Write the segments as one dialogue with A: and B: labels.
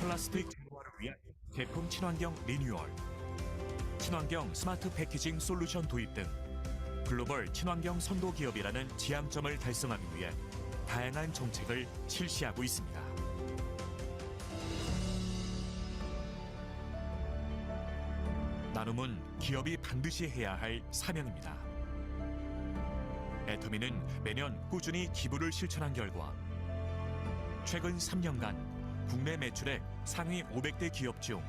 A: 플라스틱 제로화를 위한 제품 친환경 리뉴얼, 친환경 스마트 패키징 솔루션 도입 등 글로벌 친환경 선도 기업이라는 지향점을 달성하기 위해 다양한 정책을 실시하고 있습니다. 나눔은 기업이 반드시 해야 할 사명입니다. 애터미는 매년 꾸준히 기부를 실천한 결과 최근 3년간 국내 매출액 상위 500대 기업 중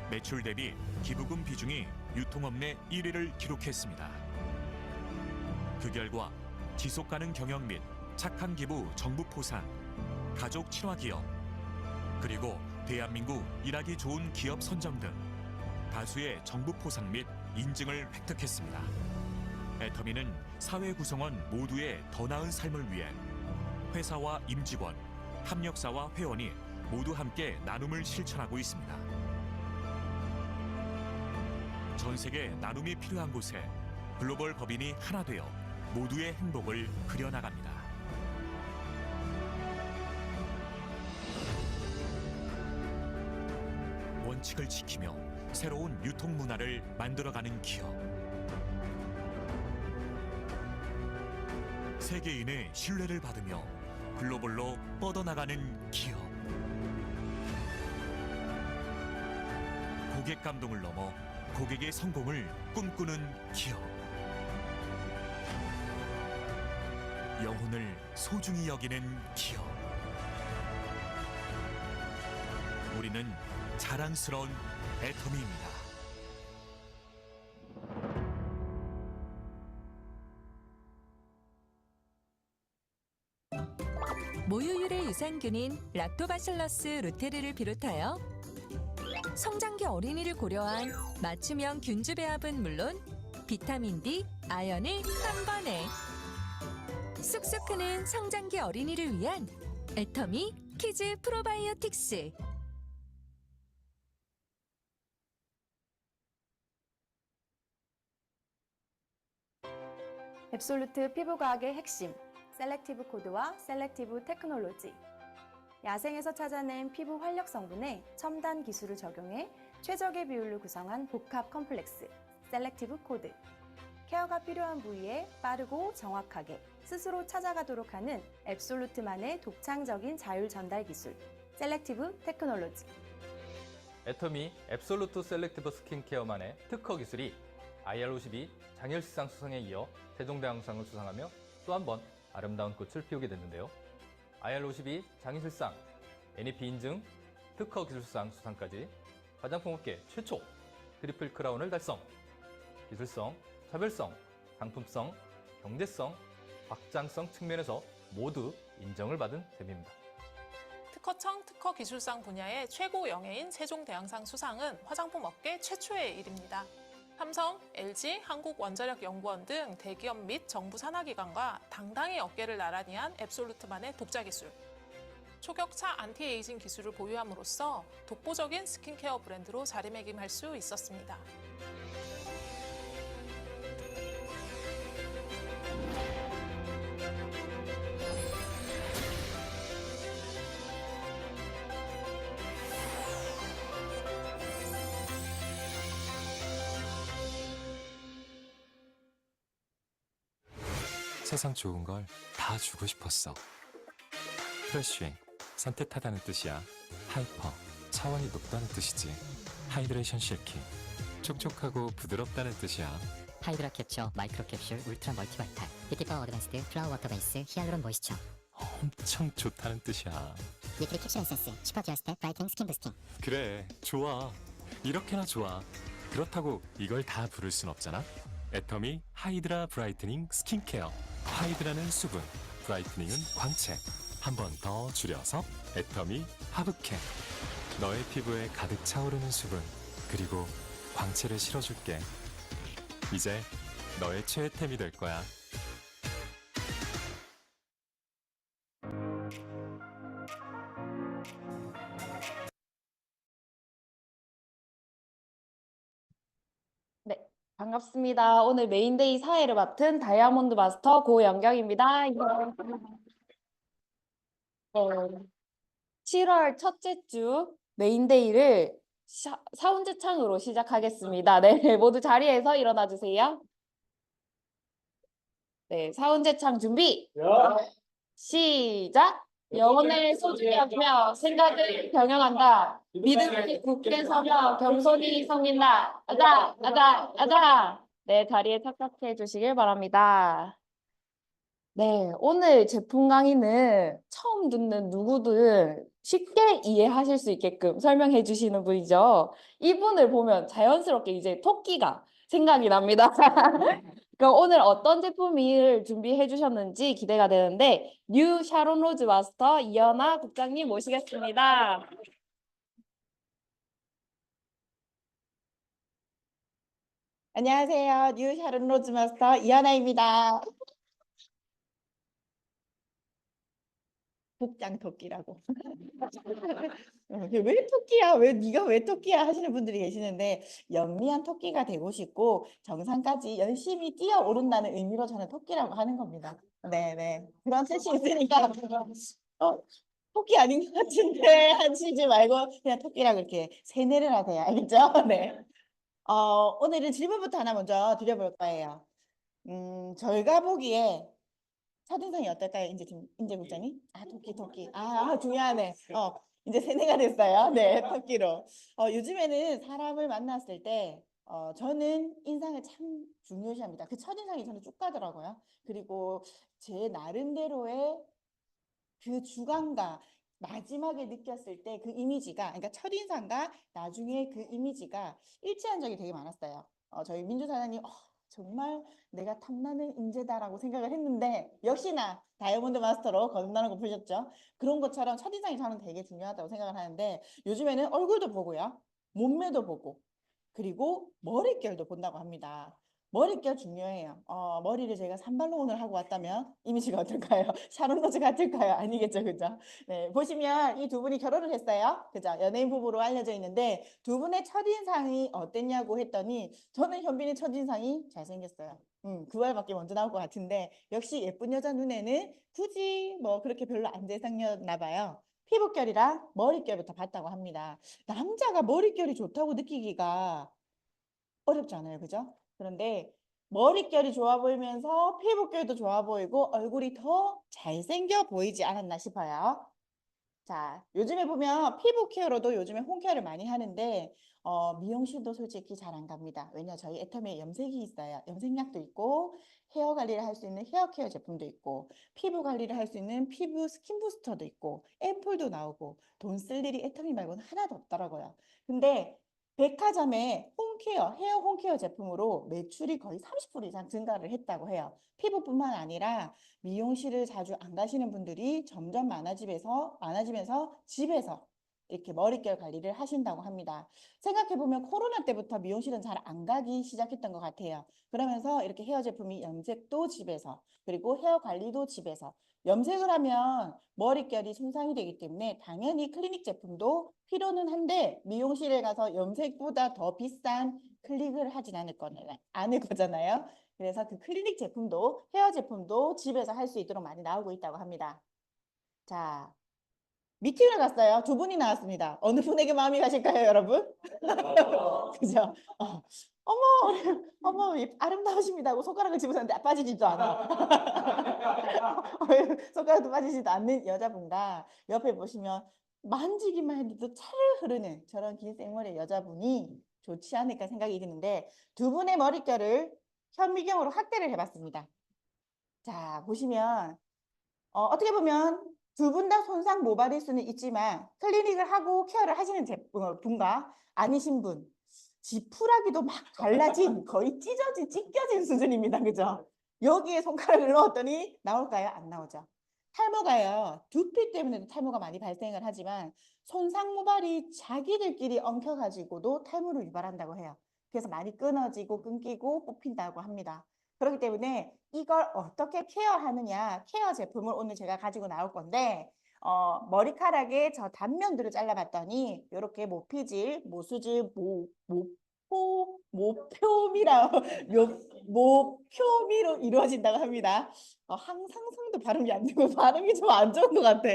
A: 매출 대비 기부금 비중이 유통업 내 1위를 기록했습니다. 그 결과 지속가능 경영 및 착한 기부 정부 포상, 가족 친화 기업, 그리고 대한민국 일하기 좋은 기업 선정 등 다수의 정부 포상 및 인증을 획득했습니다. 애터미는 사회 구성원 모두의 더 나은 삶을 위해 회사와 임직원, 협력사와 회원이 모두 함께 나눔을 실천하고 있습니다. 전 세계 나눔이 필요한 곳에 글로벌 법인이 하나 되어 모두의 행복을 그려나갑니다. 원칙을 지키며 새로운 유통 문화를 만들어가는 기업. 세계인의 신뢰를 받으며 글로벌로 뻗어나가는 기업. 고객 감동을 넘어 고객의 성공을 꿈꾸는 기업. 영혼을 소중히 여기는 기업. 우리는 자랑스러운 애터미입니다.
B: 모유율의 유산균인 락토바실러스 루테르를 비롯하여 성장기 어린이를 고려한 맞춤형 균주 배합은 물론 비타민 D, 아연을 한 번에 쑥쑥 크는 성장기 어린이를 위한 애터미 키즈 프로바이오틱스.
C: 앱솔루트 피부과학의 핵심, 셀렉티브 코드와 셀렉티브 테크놀로지. 야생에서 찾아낸 피부 활력 성분에 첨단 기술을 적용해 최적의 비율로 구성한 복합 컴플렉스, 셀렉티브 코드. 케어가 필요한 부위에 빠르고 정확하게 스스로 찾아가도록 하는 앱솔루트만의 독창적인 자율 전달 기술, 셀렉티브 테크놀로지.
D: 애터미 앱솔루트 셀렉티브 스킨케어만의 특허 기술이 IR52 장일시상 수상에 이어 세종대왕상을 수상하며 또 한 번 아름다운 꽃을 피우게 됐는데요. IR52 장일실상, NEP 인증, 특허 기술상 수상까지 화장품 업계 최초 트리플 크라운을 달성. 기술성, 차별성, 상품성, 경제성, 확장성 측면에서 모두 인정을 받은 셈입니다.
E: 특허청 특허 기술상 분야의 최고 영예인 세종대왕상 수상은 화장품 업계 최초의 일입니다. 삼성, LG, 한국원자력연구원 등 대기업 및 정부 산하기관과 당당히 어깨를 나란히 한 앱솔루트만의 독자 기술. 초격차 안티에이징 기술을 보유함으로써 독보적인 스킨케어 브랜드로 자리매김할 수 있었습니다.
F: 세상 좋은 걸 다 주고 싶었어. 프레쉬, 산뜻하다는 뜻이야. 하이퍼, 차원이 높다는 뜻이지. 하이드레이션 실키, 촉촉하고 부드럽다는 뜻이야.
G: 하이드라 캡처, 마이크로 캡슐, 울트라 멀티바이탈, 뷰티파워 어드밴스드, 플라워 워터 베이스, 히알루론 모이스처.
F: 엄청 좋다는 뜻이야.
G: 니트리 캡슐 에센스, 슈퍼 디어스텝, 브라이팅 스킨 부스팅.
F: 그래, 좋아. 이렇게나 좋아. 그렇다고 이걸 다 부를 순 없잖아. 애터미 하이드라 브라이트닝 스킨케어. 하이드라는 수분, 브라이트닝은 광채. 한 번 더 줄여서 애터미 하브케. 너의 피부에 가득 차오르는 수분, 그리고 광채를 실어줄게. 이제 너의 최애템이 될 거야.
C: 네, 반갑습니다. 오늘 메인데이 사회를 맡은 다이아몬드 마스터 고영경입니다. 네, 7월 첫째 주
H: 메인데이를 사운드 창으로 시작하겠습니다. 네, 모두 자리에서 일어나 주세요. 네, 사운드 창 준비. 시작. 영혼을 소중히 여기며 생각을 경영한다. 믿음이 굳게 서며 겸손히 섬긴다. 아자, 아자, 아자. 네, 자리에 착석해 주시길 바랍니다. 네, 오늘 제품 강의는 처음 듣는 누구든 쉽게 이해하실 수 있게끔 설명해 주시는 분이죠. 이분을 보면 자연스럽게 이제 토끼가 생각이 납니다. 그럼 오늘 어떤 제품을 준비해 주셨는지 기대가 되는데 뉴 샤론 로즈 마스터 이연아 국장님 모시겠습니다.
I: 안녕하세요. 뉴 샤론 로즈 마스터 이하나입니다. 복장 토끼라고. 왜 토끼야? 왜 네가 왜 토끼야? 하시는 분들이 계시는데 영리한 토끼가 되고 싶고 정상까지 열심히 뛰어오른다는 의미로 저는 토끼라고 하는 겁니다. 네네. 그런 뜻이 있으니까 어, 토끼 아닌 것 같은데 하시지 말고 그냥 토끼라고 이렇게 세뇌를 하세요. 알겠죠? 네. 오늘은 질문부터 하나 먼저 드려볼 거예요. 저희가 보기에 첫인상이 어떨까요? 인재 국장님? 아, 토끼. 중요하네. 이제 세뇌가 됐어요. 네, 토끼로. 요즘에는 사람을 만났을 때, 저는 인상을 참 중요시합니다. 그 첫인상이 저는 쭉 가더라고요. 그리고 제 나름대로의 그 주관과 마지막에 느꼈을 때 그 이미지가, 그러니까 첫인상과 나중에 그 이미지가 일치한 적이 되게 많았어요. 저희 민주 사장님, 정말 내가 탐나는 인재다라고 생각을 했는데 역시나 다이아몬드 마스터로 거듭나는 거 보셨죠? 그런 것처럼 첫인상이 저는 되게 중요하다고 생각을 하는데 요즘에는 얼굴도 보고요. 몸매도 보고 그리고 머릿결도 본다고 합니다. 머릿결 중요해요. 머리를 제가 산발로 오늘 하고 왔다면 이미지가 어떨까요? 샤론 로즈 같을까요? 아니겠죠, 그죠? 네, 보시면 이 두 분이 결혼을 했어요. 그죠? 연예인 부부로 알려져 있는데 두 분의 첫인상이 어땠냐고 했더니 저는 현빈의 첫인상이 잘생겼어요. 그 말밖에 먼저 나올 것 같은데 역시 예쁜 여자 눈에는 굳이 뭐 그렇게 별로 안 잘생겼나 봐요. 피부결이랑 머릿결부터 봤다고 합니다. 남자가 머릿결이 좋다고 느끼기가 어렵잖아요. 그죠? 그런데 머릿결이 좋아 보이면서 피부결도 좋아 보이고 얼굴이 더 잘생겨 보이지 않았나 싶어요. 자, 요즘에 보면 피부 케어로도 요즘에 홈케어를 많이 하는데 미용실도 솔직히 잘 안 갑니다. 왜냐 저희 애터미에 염색이 있어요. 염색약도 있고 헤어 관리를 할 수 있는 헤어 케어 제품도 있고 피부 관리를 할 수 있는 피부 스킨 부스터도 있고 앰플도 나오고 돈 쓸 일이 애터미 말고는 하나도 없더라고요. 근데 백화점에 홈케어, 헤어 홈케어 제품으로 매출이 거의 30% 이상 증가를 했다고 해요. 피부뿐만 아니라 미용실을 자주 안 가시는 분들이 점점 많아지면서 집에서 이렇게 머릿결 관리를 하신다고 합니다. 생각해보면 코로나 때부터 미용실은 잘 안 가기 시작했던 것 같아요. 그러면서 이렇게 헤어 제품이 염색도 집에서 그리고 헤어 관리도 집에서 염색을 하면 머릿결이 손상이 되기 때문에 당연히 클리닉 제품도 필요는 한데 미용실에 가서 염색보다 더 비싼 클릭을 하진 않을 거잖아요. 그래서 그 클리닉 제품도 헤어 제품도 집에서 할 수 있도록 많이 나오고 있다고 합니다. 자, 미팅을 갔어요. 두 분이 나왔습니다. 어느 분에게 마음이 가실까요, 여러분? 그죠? 어머, 아름다우십니다 하고 손가락을 집어넣는데 빠지지도 않아. 손가락도 빠지지도 않는 여자분과 옆에 보시면 만지기만 해도 차를 흐르는 저런 긴 생머리의 여자분이 좋지 않을까 생각이 드는데 두 분의 머릿결을 현미경으로 확대를 해봤습니다. 자, 보시면 어떻게 보면 두 분 다 손상 모발일 수는 있지만 클리닉을 하고 케어를 하시는 분과 아니신 분 지푸라기도 막 갈라진 거의 찢겨진 수준입니다. 그죠? 여기에 손가락을 넣었더니 나올까요? 안 나오죠. 탈모가요. 두피 때문에도 탈모가 많이 발생을 하지만 손상 모발이 자기들끼리 엉켜가지고도 탈모를 유발한다고 해요. 그래서 많이 끊기고 뽑힌다고 합니다. 그렇기 때문에 이걸 어떻게 케어하느냐 케어 제품을 오늘 제가 가지고 나올 건데 머리카락의 저 단면들을 잘라봤더니 이렇게 모피질, 모수질, 모표미로 이루어진다고 합니다. 항상성도 발음이 안 되고 발음이 좀 안 좋은 것 같아.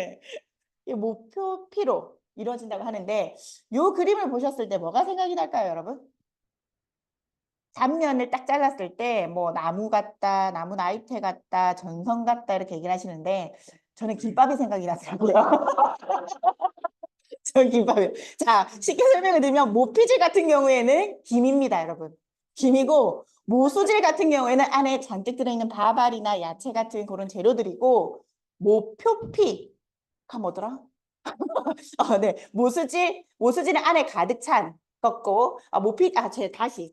I: 이 모표 피로 이루어진다고 하는데 요 그림을 보셨을 때 뭐가 생각이 날까요, 여러분? 단면을 딱 잘랐을 때 뭐 나무 같다, 나무 나이테 같다, 전선 같다 이렇게 얘기를 하시는데 저는 김밥이 생각이 나더라고요. 저 김밥이요. 자, 쉽게 설명을 드리면 모피질 같은 경우에는 김입니다, 여러분. 김이고 모수질 같은 경우에는 안에 잔뜩 들어있는 밥알이나 야채 같은 그런 재료들이고 모표피가 뭐더라? 네. 모수지는 안에 가득 찬 거고,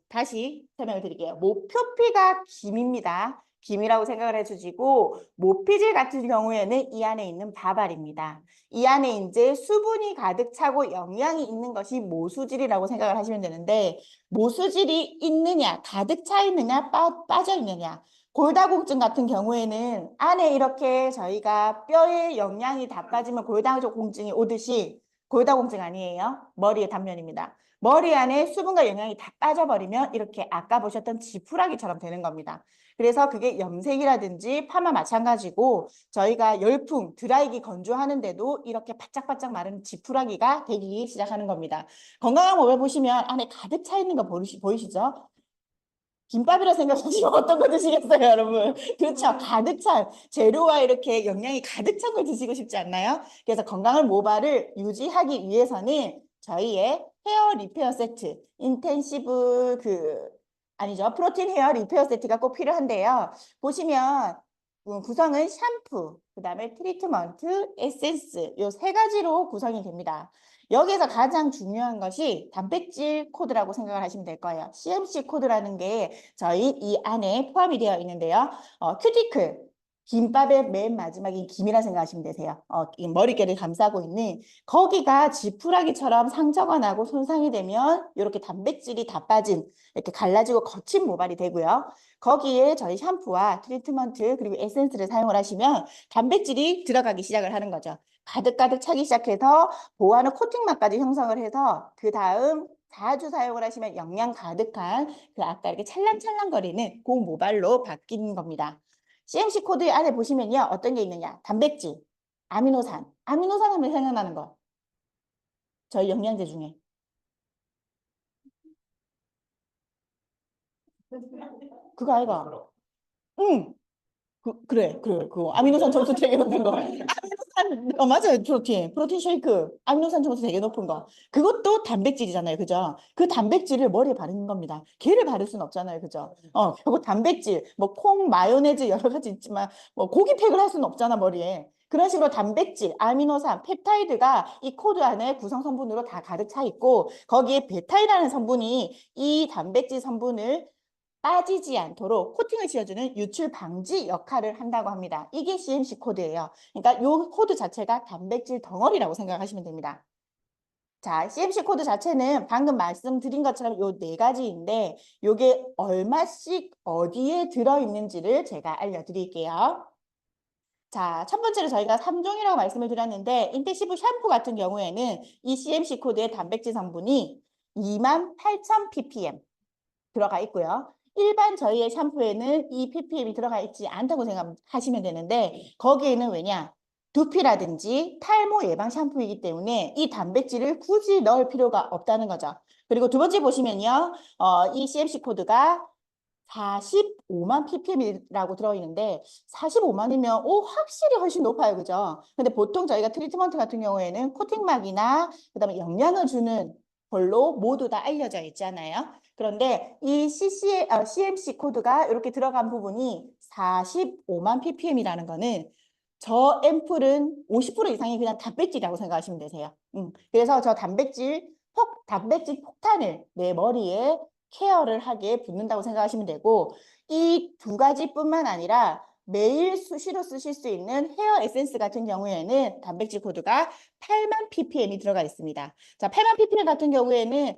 I: 다시 설명을 드릴게요. 모표피가 김입니다. 김이라고 생각을 해주시고, 모피질 같은 경우에는 이 안에 있는 밥알입니다. 이 안에 이제 수분이 가득 차고 영양이 있는 것이 모수질이라고 생각을 하시면 되는데, 모수질이 있느냐, 가득 차 있느냐, 빠져 있느냐. 골다공증 같은 경우에는 안에 이렇게 저희가 뼈에 영양이 다 빠지면 골다공증이 오듯이 골다공증 아니에요. 머리의 단면입니다. 머리 안에 수분과 영양이 다 빠져버리면 이렇게 아까 보셨던 지푸라기처럼 되는 겁니다. 그래서 그게 염색이라든지 파마 마찬가지고 저희가 열풍, 드라이기 건조하는데도 이렇게 바짝바짝 마른 지푸라기가 되기 시작하는 겁니다. 건강한 몸을 보시면 안에 가득 차 있는 거 보이시죠? 김밥이라 생각하시면 어떤 거 드시겠어요, 여러분? 그렇죠. 가득 찬 재료와 이렇게 영양이 가득 찬 걸 드시고 싶지 않나요? 그래서 건강한 모발을 유지하기 위해서는 저희의 헤어 리페어 세트, 인텐시브 프로틴 헤어 리페어 세트가 꼭 필요한데요. 보시면 구성은 샴푸, 그 다음에 트리트먼트, 에센스 요 세 가지로 구성이 됩니다. 여기에서 가장 중요한 것이 단백질 코드라고 생각을 하시면 될 거예요. CMC 코드라는 게 저희 이 안에 포함이 되어 있는데요. 큐티클, 김밥의 맨 마지막인 김이라 생각하시면 되세요. 이 머릿결을 감싸고 있는 거기가 지푸라기처럼 상처가 나고 손상이 되면 이렇게 단백질이 다 빠진 이렇게 갈라지고 거친 모발이 되고요. 거기에 저희 샴푸와 트리트먼트 그리고 에센스를 사용을 하시면 단백질이 들어가기 시작을 하는 거죠. 가득가득 차기 시작해서 보호하는 코팅막까지 형성을 해서 그 다음 자주 사용을 하시면 영양 가득한 그 아까 이렇게 찰랑찰랑거리는 그 모발로 바뀌는 겁니다. CMC 코드 안에 보시면요. 어떤 게 있느냐. 단백질, 아미노산. 아미노산 하면 생각나는 거. 저희 영양제 중에. 그거 아이가? 응. 그래. 그 아미노산 점수 되게 높은 거. 아미노산, 맞아요. 프로틴 쉐이크. 아미노산 점수 되게 높은 거. 그것도 단백질이잖아요. 그죠? 그 단백질을 머리에 바르는 겁니다. 걔를 바를 수는 없잖아요. 그죠? 그리고 단백질, 뭐 콩, 마요네즈 여러 가지 있지만 뭐 고기팩을 할 수는 없잖아, 머리에. 그런 식으로 단백질, 아미노산, 펩타이드가 이 코드 안에 구성 성분으로 다 가득 차 있고 거기에 베타이라는 성분이 이 단백질 성분을 빠지지 않도록 코팅을 씌워주는 유출 방지 역할을 한다고 합니다. 이게 CMC 코드예요. 그러니까 이 코드 자체가 단백질 덩어리라고 생각하시면 됩니다. 자, CMC 코드 자체는 방금 말씀드린 것처럼 요 네 가지인데 요게 얼마씩 어디에 들어있는지를 제가 알려드릴게요. 자, 첫 번째로 저희가 3종이라고 말씀을 드렸는데 인텐시브 샴푸 같은 경우에는 이 CMC 코드의 단백질 성분이 28,000 ppm 들어가 있고요. 일반 저희의 샴푸에는 이 ppm이 들어가 있지 않다고 생각하시면 되는데 거기에는 왜냐? 두피라든지 탈모 예방 샴푸이기 때문에 이 단백질을 굳이 넣을 필요가 없다는 거죠. 그리고 두 번째 보시면요. 이 CMC 코드가 45만 ppm이라고 들어있는데 45만이면 확실히 훨씬 높아요. 그죠? 근데 보통 저희가 트리트먼트 같은 경우에는 코팅막이나 그다음에 영양을 주는 걸로 모두 다 알려져 있잖아요. 그런데 이 CMC 코드가 이렇게 들어간 부분이 45만 ppm이라는 거는 저 앰플은 50% 이상이 그냥 단백질이라고 생각하시면 되세요. 그래서 저 단백질 폭탄을 내 머리에 케어를 하게 붓는다고 생각하시면 되고 이 두 가지뿐만 아니라 매일 수시로 쓰실 수 있는 헤어 에센스 같은 경우에는 단백질 코드가 8만 ppm이 들어가 있습니다. 자, 8만 ppm 같은 경우에는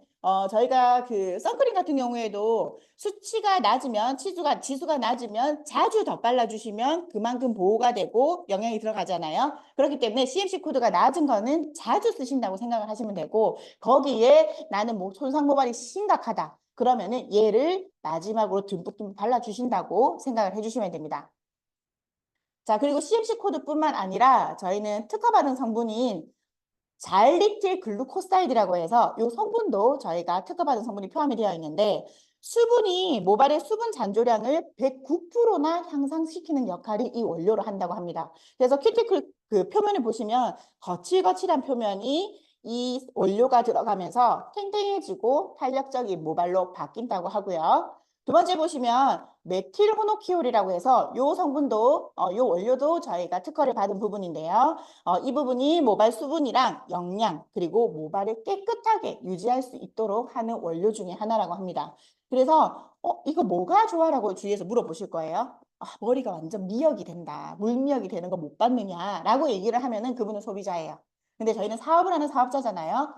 I: 저희가 그 선크림 같은 경우에도 수치가 낮으면 지수가 낮으면 자주 덧발라주시면 그만큼 보호가 되고 영양이 들어가잖아요. 그렇기 때문에 CMC 코드가 낮은 거는 자주 쓰신다고 생각을 하시면 되고 거기에 나는 손상 모발이 심각하다. 그러면은 얘를 마지막으로 듬뿍 발라주신다고 생각을 해주시면 됩니다. 자, 그리고 CMC 코드뿐만 아니라 저희는 특허받은 성분인 자일리틸 글루코사이드라고 해서 이 성분도 저희가 특허받은 성분이 포함이 되어 있는데 수분이 모발의 수분 잔조량을 109%나 향상시키는 역할이 이 원료로 한다고 합니다. 그래서 큐티클 그 표면을 보시면 거칠거칠한 표면이 이 원료가 들어가면서 탱탱해지고 탄력적인 모발로 바뀐다고 하고요. 두 번째 보시면 메틸호노키올이라고 해서 이 성분도 이 원료도 저희가 특허를 받은 부분인데요. 이 부분이 모발 수분이랑 영양 그리고 모발을 깨끗하게 유지할 수 있도록 하는 원료 중에 하나라고 합니다. 그래서 이거 뭐가 좋아라고 주위에서 물어보실 거예요. 머리가 완전 미역이 된다. 물미역이 되는 거 못 봤느냐라고 얘기를 하면은 그분은 소비자예요. 근데 저희는 사업을 하는 사업자잖아요.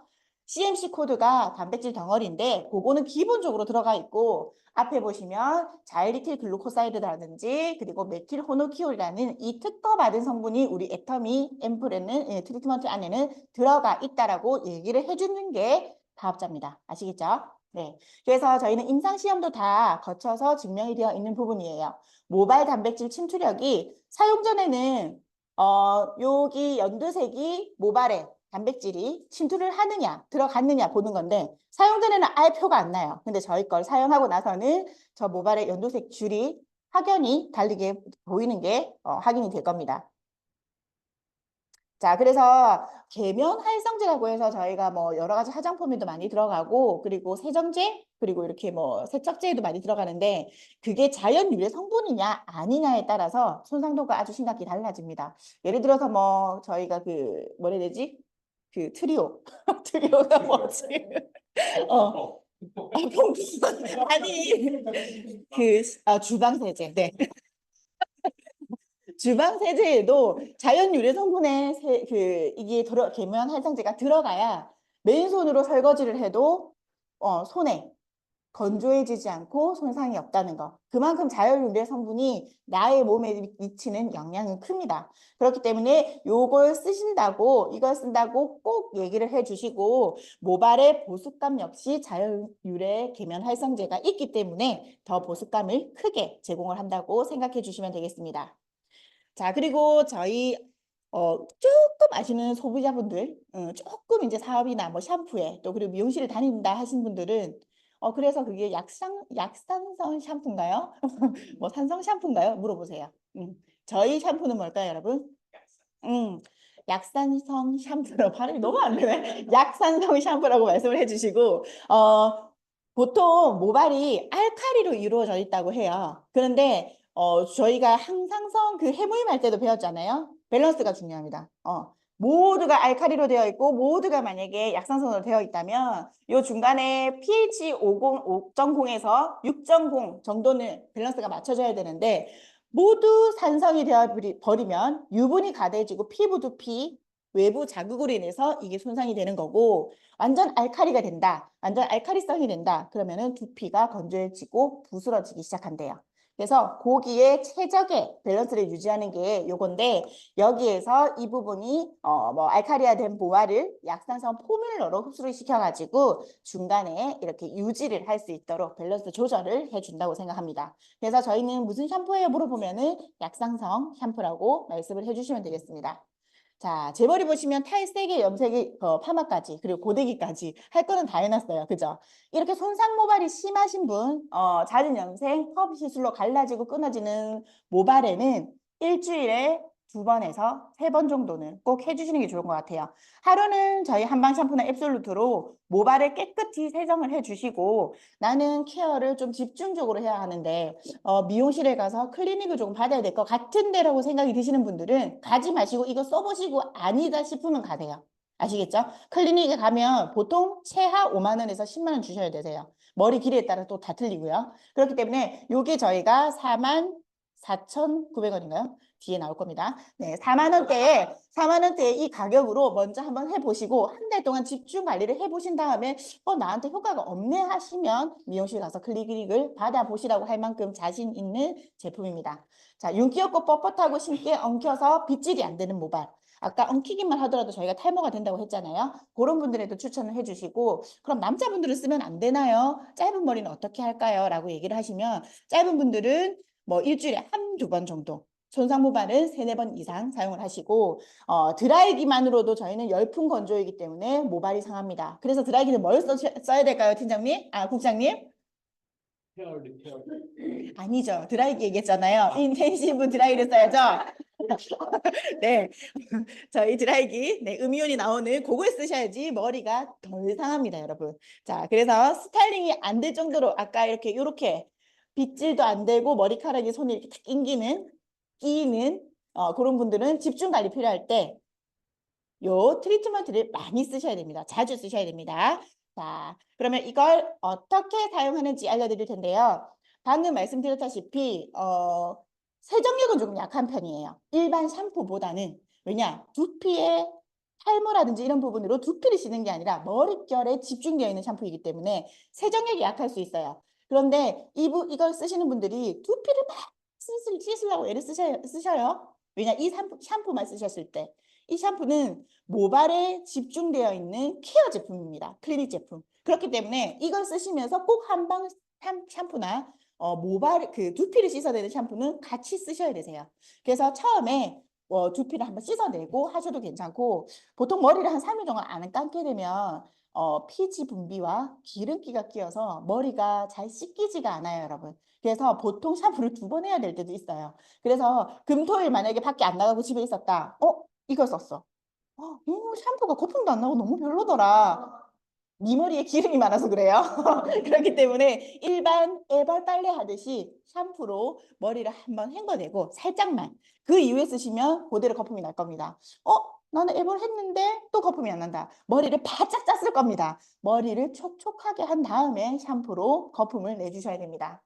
I: CMC 코드가 단백질 덩어리인데 그거는 기본적으로 들어가 있고 앞에 보시면 자일리틸 글루코사이드라든지 그리고 메틸호노키올이라는 이 특허받은 성분이 우리 애터미 앰플에는 트리트먼트 안에는 들어가 있다라고 얘기를 해주는 게 사업자입니다. 아시겠죠? 네. 그래서 저희는 임상시험도 다 거쳐서 증명이 되어 있는 부분이에요. 모발 단백질 침투력이 사용 전에는 여기 연두색이 모발에 단백질이 침투를 하느냐 들어갔느냐 보는 건데 사용 전에는 아예 표가 안 나요. 근데 저희 걸 사용하고 나서는 저 모발의 연두색 줄이 확연히 다르게 보이는 게 확인이 될 겁니다. 자, 그래서 계면 활성제라고 해서 저희가 뭐 여러 가지 화장품에도 많이 들어가고 그리고 세정제 그리고 이렇게 뭐 세척제에도 많이 들어가는데 그게 자연 유래 성분이냐 아니냐에 따라서 손상도가 아주 심각히 달라집니다. 예를 들어서 뭐 저희가 그 뭐라 해야 되지? 그 트리오 트리오가 뭐지? 아니 그 주방세제 네. 주방 세제에도 자연 유래 성분의 이게 계면 활성제가 들어가야 맨손으로 설거지를 해도 손에 건조해지지 않고 손상이 없다는 거. 그만큼 자연 유래 성분이 나의 몸에 미치는 영향은 큽니다. 그렇기 때문에 이걸 쓴다고 꼭 얘기를 해주시고 모발의 보습감 역시 자연 유래 계면 활성제가 있기 때문에 더 보습감을 크게 제공을 한다고 생각해 주시면 되겠습니다. 자, 그리고 저희 조금 아시는 소비자분들, 조금 이제 사업이나 뭐 샴푸에 또 그리고 미용실을 다닌다 하신 분들은 그래서 그게 약산성 샴푸인가요? 뭐 산성 샴푸인가요? 물어보세요. 저희 샴푸는 뭘까요, 여러분? 약산성 샴푸라고 발음이 너무 안 되네. 약산성 샴푸라고 말씀을 해주시고 보통 모발이 알칼리로 이루어져 있다고 해요. 그런데 저희가 항상성 그 해무임 할 때도 배웠잖아요. 밸런스가 중요합니다. 모두가 알칼리로 되어 있고 모두가 만약에 약산성으로 되어 있다면 이 중간에 pH 5.0에서 6.0 정도는 밸런스가 맞춰져야 되는데 모두 산성이 되어 버리면 유분이 가대해지고 피부 두피 외부 자극으로 인해서 이게 손상이 되는 거고 완전 알칼리가 된다. 완전 알칼리성이 된다. 그러면은 두피가 건조해지고 부스러지기 시작한대요. 그래서 고기의 최적의 밸런스를 유지하는 게 요건데 여기에서 이 부분이 뭐 알칼리화된 모발을 약산성 포뮬러로 흡수를 시켜가지고 중간에 이렇게 유지를 할 수 있도록 밸런스 조절을 해준다고 생각합니다. 그래서 저희는 무슨 샴푸예요 물어보면은 약산성 샴푸라고 말씀을 해주시면 되겠습니다. 자, 제 머리 보시면 탈색에 염색에 파마까지 그리고 고데기까지 할 거는 다 해놨어요. 그죠? 이렇게 손상 모발이 심하신 분, 잦은 염색, 컵 시술로 갈라지고 끊어지는 모발에는 일주일에 2번에서 3번 정도는 꼭 해주시는 게 좋은 것 같아요. 하루는 저희 한방 샴푸나 앱솔루트로 모발을 깨끗이 세정을 해주시고 나는 케어를 좀 집중적으로 해야 하는데 미용실에 가서 클리닉을 조금 받아야 될 것 같은데라고 생각이 드시는 분들은 가지 마시고 이거 써보시고 아니다 싶으면 가세요. 아시겠죠? 클리닉에 가면 보통 최하 5만 원에서 10만 원 주셔야 되세요. 머리 길이에 따라 또 다 틀리고요. 그렇기 때문에 이게 저희가 44,900원인가요? 뒤에 나올 겁니다. 네, 4만 원대에 이 가격으로 먼저 한번 해보시고 한 달 동안 집중 관리를 해보신 다음에 나한테 효과가 없네 하시면 미용실 가서 클리닉을 받아보시라고 할 만큼 자신 있는 제품입니다. 자, 윤기 없고 뻣뻣하고 심게 엉켜서 빗질이 안 되는 모발. 아까 엉키기만 하더라도 저희가 탈모가 된다고 했잖아요. 그런 분들에도 추천을 해주시고 그럼 남자분들은 쓰면 안 되나요? 짧은 머리는 어떻게 할까요? 라고 얘기를 하시면 짧은 분들은 뭐 일주일에 1~2번 정도 손상 모발은 3, 4번 이상 사용을 하시고 드라이기만으로도 저희는 열풍 건조이기 때문에 모발이 상합니다. 그래서 드라이기는 뭘 써야 될까요, 팀장님? 아, 국장님? 아니죠. 드라이기 얘기했잖아요. 인텐시브 드라이를 써야죠. 네, 저희 드라이기, 네, 음이온이 나오는 그걸 쓰셔야지 머리가 덜 상합니다, 여러분. 자, 그래서 스타일링이 안 될 정도로 아까 이렇게 빗질도 안 되고 머리카락이 손에 이렇게 탁 끼이는 그런 분들은 집중 관리 필요할 때 요 트리트먼트를 많이 쓰셔야 됩니다. 자주 쓰셔야 됩니다. 자, 그러면 이걸 어떻게 사용하는지 알려드릴 텐데요. 방금 말씀드렸다시피 세정력은 조금 약한 편이에요. 일반 샴푸보다는. 왜냐? 두피에 탈모라든지 이런 부분으로 두피를 씻는 게 아니라 머릿결에 집중되어 있는 샴푸이기 때문에 세정력이 약할 수 있어요. 그런데 이걸 쓰시는 분들이 두피를 막 씻으려고 애를 쓰셔요. 왜냐? 이 샴푸만 쓰셨을 때. 이 샴푸는 모발에 집중되어 있는 케어 제품입니다. 클리닉 제품. 그렇기 때문에 이걸 쓰시면서 꼭 한방 샴푸나 모발 두피를 씻어내는 샴푸는 같이 쓰셔야 되세요. 그래서 처음에 두피를 한번 씻어내고 하셔도 괜찮고 보통 머리를 한 3일 동안 안 감게 되면 피지 분비와 기름기가 끼어서 머리가 잘 씻기지가 않아요, 여러분. 그래서 보통 샴푸를 2번 해야 될 때도 있어요. 그래서 금토일 만약에 밖에 안 나가고 집에 있었다. 이걸 썼어. 샴푸가 거품도 안 나고 너무 별로더라. 네 머리에 기름이 많아서 그래요. 그렇기 때문에 일반 애벌 빨래 하듯이 샴푸로 머리를 한번 헹궈내고 살짝만 그 이후에 쓰시면 그대로 거품이 날 겁니다. 나는 애벌 했는데 또 거품이 안 난다. 머리를 바짝 짰을 겁니다. 머리를 촉촉하게 한 다음에 샴푸로 거품을 내주셔야 됩니다.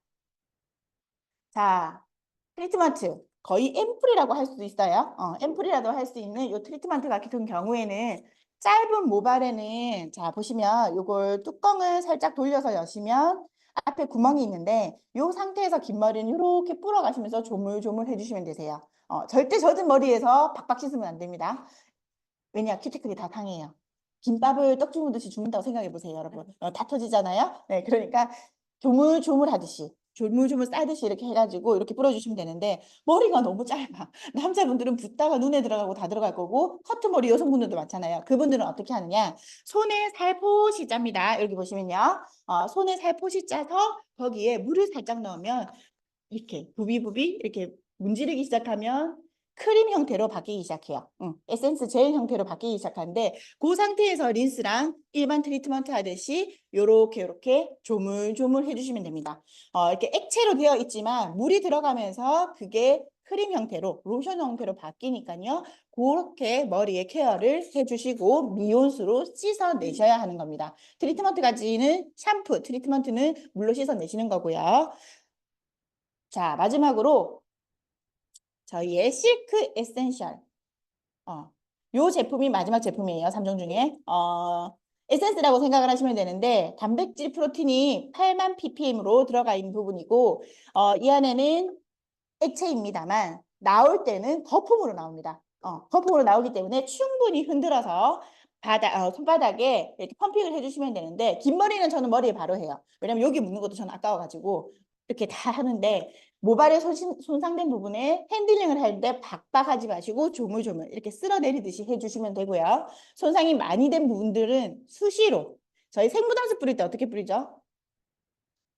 I: 자, 트리트먼트. 거의 앰플이라고 할 수도 있어요. 앰플이라도 할 수 있는 이 트리트먼트 같은 경우에는 짧은 모발에는 자 보시면 이걸 뚜껑을 살짝 돌려서 여시면 앞에 구멍이 있는데 이 상태에서 긴 머리는 이렇게 불어가시면서 조물조물 해주시면 되세요. 절대 젖은 머리에서 박박 씻으면 안 됩니다. 왜냐? 큐티클이 다 상해요. 김밥을 떡 주무듯이 주문다고 생각해 보세요, 여러분. 다 터지잖아요. 네, 그러니까 조물조물 하듯이. 조물조물 싸듯이 이렇게 해가지고 이렇게 뿌려주시면 되는데 머리가 너무 짧아. 남자분들은 붓다가 눈에 들어가고 다 들어갈 거고 커트머리 여성분들도 많잖아요. 그분들은 어떻게 하느냐? 손에 살포시 짭니다. 여기 보시면요. 손에 살포시 짜서 거기에 물을 살짝 넣으면 이렇게 부비부비 이렇게 문지르기 시작하면 크림 형태로 바뀌기 시작해요. 에센스 젤 형태로 바뀌기 시작하는데 그 상태에서 린스랑 일반 트리트먼트 하듯이 요렇게 조물조물 해주시면 됩니다. 이렇게 액체로 되어 있지만 물이 들어가면서 그게 크림 형태로 로션 형태로 바뀌니까요. 그렇게 머리에 케어를 해주시고 미온수로 씻어내셔야 하는 겁니다. 트리트먼트까지는 샴푸, 트리트먼트는 물로 씻어내시는 거고요. 자, 마지막으로 저희의 실크 에센셜. 요 제품이 마지막 제품이에요. 3종 중에. 에센스라고 생각을 하시면 되는데 단백질 프로틴이 8만 ppm으로 들어가 있는 부분이고 이 안에는 액체입니다만 나올 때는 거품으로 나옵니다. 거품으로 나오기 때문에 충분히 흔들어서 손바닥에 이렇게 펌핑을 해주시면 되는데 긴 머리는 저는 머리에 바로 해요. 왜냐면 여기 묻는 것도 저는 아까워가지고 이렇게 다 하는데 모발에 손상된 부분에 핸들링을 할 때 박박하지 마시고 조물조물 이렇게 쓸어내리듯이 해주시면 되고요. 손상이 많이 된 부분들은 수시로 저희 생무단수 뿌릴 때 어떻게 뿌리죠?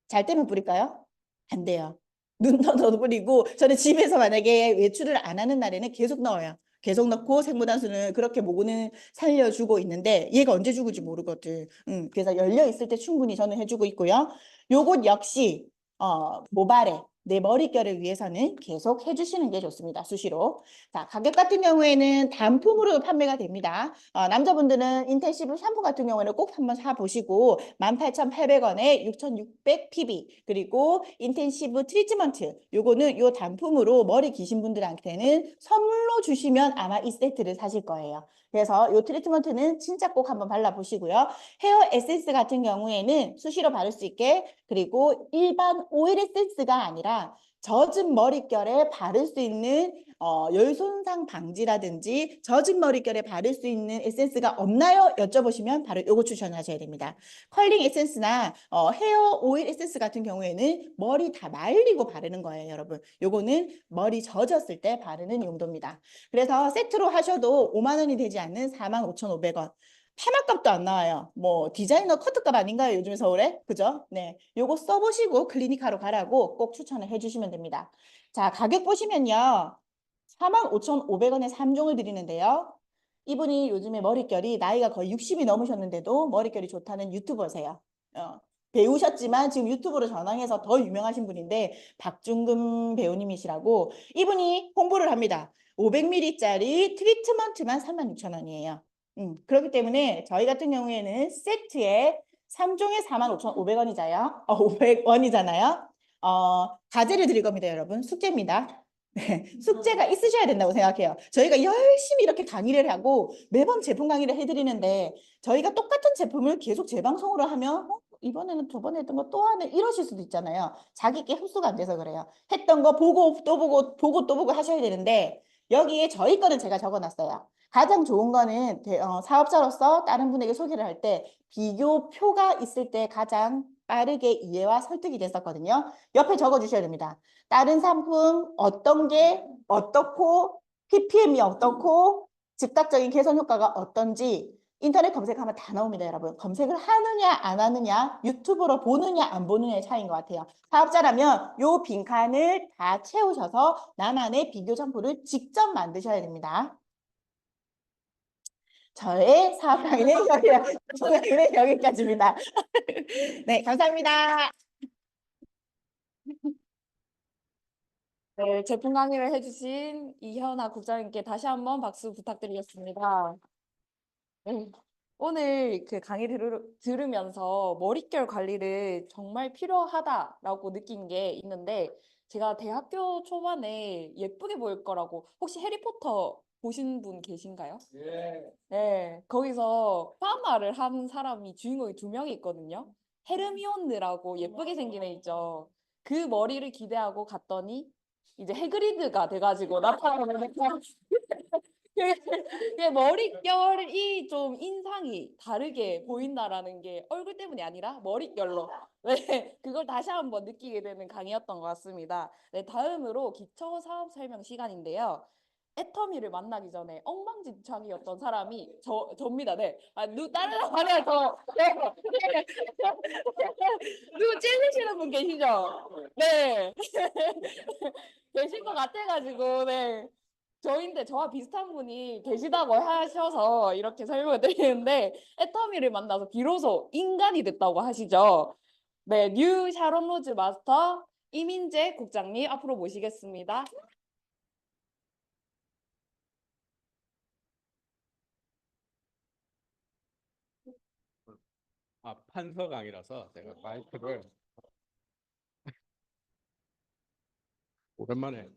I: 잘 때면 뿌릴까요? 안 돼요. 눈 떠도 뿌리고 저는 집에서 만약에 외출을 안 하는 날에는 계속 넣어요. 계속 넣고 생무단수는 그렇게 모구는 살려주고 있는데 얘가 언제 죽을지 모르거든. 그래서 열려 있을 때 충분히 저는 해주고 있고요. 요것 역시 모발에 내 머릿결을 위해서는 계속 해주시는 게 좋습니다. 수시로. 자, 가격 같은 경우에는 단품으로 판매가 됩니다. 남자분들은 인텐시브 샴푸 같은 경우에는 꼭 한번 사보시고 18,800원에 6,600 PB 그리고 인텐시브 트리트먼트 요거는 요 단품으로 머리 기신 분들한테는 선물로 주시면 아마 이 세트를 사실 거예요. 그래서 요 트리트먼트는 진짜 꼭 한번 발라보시고요. 헤어 에센스 같은 경우에는 수시로 바를 수 있게 그리고 일반 오일 에센스가 아니라 젖은 머릿결에 바를 수 있는 열 손상 방지라든지 젖은 머릿결에 바를 수 있는 에센스가 없나요? 여쭤보시면 바로 요거 추천하셔야 됩니다. 컬링 에센스나 헤어 오일 에센스 같은 경우에는 머리 다 말리고 바르는 거예요, 여러분. 요거는 머리 젖었을 때 바르는 용도입니다. 그래서 세트로 하셔도 5만 원이 되지 않는 45,500원. 파마값도 안 나와요. 뭐 디자이너 커트값 아닌가요? 요즘에 서울에? 그죠? 네. 요거 써보시고 클리니카로 가라고 꼭 추천을 해주시면 됩니다. 자, 가격 보시면요. 45,500원에 3종을 드리는데요. 이분이 요즘에 머릿결이 나이가 거의 60이 넘으셨는데도 머릿결이 좋다는 유튜버세요. 배우셨지만 지금 유튜브로 전향해서 더 유명하신 분인데 박중금 배우님이시라고 이분이 홍보를 합니다. 500ml짜리 트리트먼트만 36,000원이에요. 그렇기 때문에 저희 같은 경우에는 세트에 3종에 45,500원이잖아요. 500원이잖아요. 과제를 드릴 겁니다, 여러분. 숙제입니다. 네, 숙제가 있으셔야 된다고 생각해요. 저희가 열심히 이렇게 강의를 하고 매번 제품 강의를 해드리는데 저희가 똑같은 제품을 계속 재방송으로 하면 이번에는 저번에 했던 거 또 하네 이러실 수도 있잖아요. 자기께 흡수가 안 돼서 그래요. 했던 거 보고 또 보고 보고 또 보고 하셔야 되는데 여기에 저희 거는 제가 적어놨어요. 가장 좋은 거는 사업자로서 다른 분에게 소개를 할 때 비교표가 있을 때 가장 빠르게 이해와 설득이 됐었거든요. 옆에 적어주셔야 됩니다. 다른 상품 어떤 게 어떻고 PPM이 어떻고 즉각적인 개선 효과가 어떤지 인터넷 검색하면 다 나옵니다, 여러분. 검색을 하느냐 안 하느냐 유튜브로 보느냐 안 보느냐의 차이인 것 같아요. 사업자라면 요 빈칸을 다 채우셔서 나만의 비교 점포를 직접 만드셔야 됩니다. 저의 사업 강의는 여기까지입니다. 네, 감사합니다.
H: 네, 제품 강의를 해주신 이현아 국장님께 다시 한번 박수 부탁드리겠습니다. 네, 오늘 그 강의 들으면서 머릿결 관리를 정말 필요하다라고 느낀 게 있는데 제가 대학교 초반에 예쁘게 보일 거라고 혹시 해리포터 보신 분 계신가요? 네, 거기서 파마를 한 사람이 주인공이 2명이 있거든요. 헤르미온느라고 예쁘게 생긴 애 있죠. 그 머리를 기대하고 갔더니 이제 해그리드가 돼가지고 나타나는 그게 머릿결이 좀 인상이 다르게 보인다라는 게 얼굴 때문이 아니라 머릿결로 네, 그걸 다시 한번 느끼게 되는 강의였던 것 같습니다. 네, 다음으로 기초 사업 설명 시간인데요. 애터미를 만나기 전에 엉망진창이었던 사람이 저입니다. 네. 다른 사람 아니야, 네. 누구 찔리시는 분 계시죠? 네. 계실 것 같아가지고, 네. 저인데 저와 비슷한 분이 계시다고 하셔서 이렇게 설명을 드리는데 애터미를 만나서 비로소 인간이 됐다고 하시죠. 네, 뉴 샤론 로즈 마스터 이민재 국장님 앞으로 모시겠습니다.
J: 판서 강이라서 제가 마이크를 오랜만에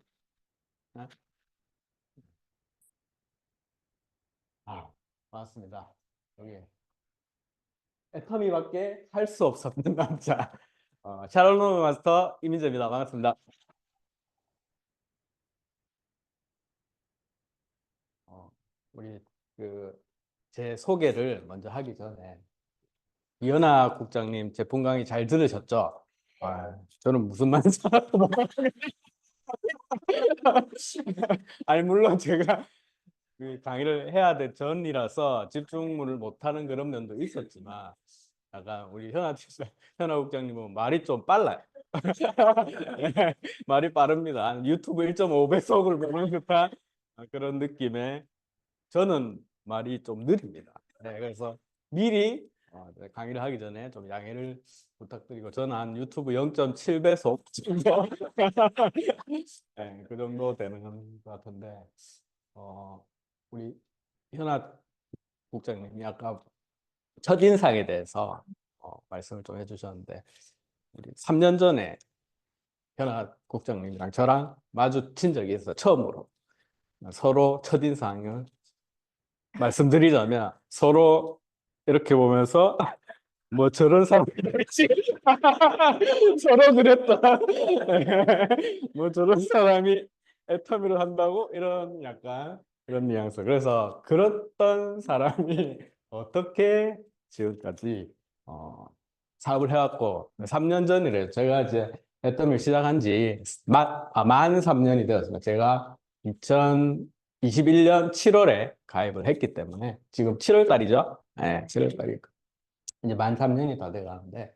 J: 반갑습니다. 여기 애터미밖에 할 수 없었던 남자 샤론 로즈 마스터 이민재입니다. 반갑습니다. 우리 제 소개를 먼저 하기 전에 이현아 국장님 제품 강의 잘 들으셨죠? 저는 무슨 말인지 아니 물론 제가 그 강의를 해야 될 전이라서 집중을 못하는 그런 면도 있었지만 약간 우리 현아 국장님은 말이 좀 빨라요. 말이 빠릅니다. 유튜브 1.5배속을 보는 듯한 그런 느낌에 저는 말이 좀 느립니다. 네, 그래서 미리 강의를 하기 전에 좀 양해를 부탁드리고 저는 한 유튜브 0.7배속 정도 네, 그 정도 되는 것 같은데 우리 현아 국장님이 아까 첫인상에 대해서 말씀을 좀 해주셨는데 우리 3년 전에 현아 국장님이랑 저랑 마주친 적이 있어요. 처음으로 서로 첫인상을 말씀드리자면 서로 이렇게 보면서 뭐 저런 사람이 있지. 서로 그랬다. 뭐 저런 사람이 애터미를 한다고 이런 약간 그런 뉘앙스. 그래서 그랬던 사람이 어떻게 지금까지 사업을 해왔고 3년 전이래요. 제가 이제 애터미를 시작한 지 만 3년이 되었습니다. 제가 2021년 7월에 가입을 했기 때문에 지금 7월 달이죠. 네, 7월 달이 이제 만 3년이 다 돼가는데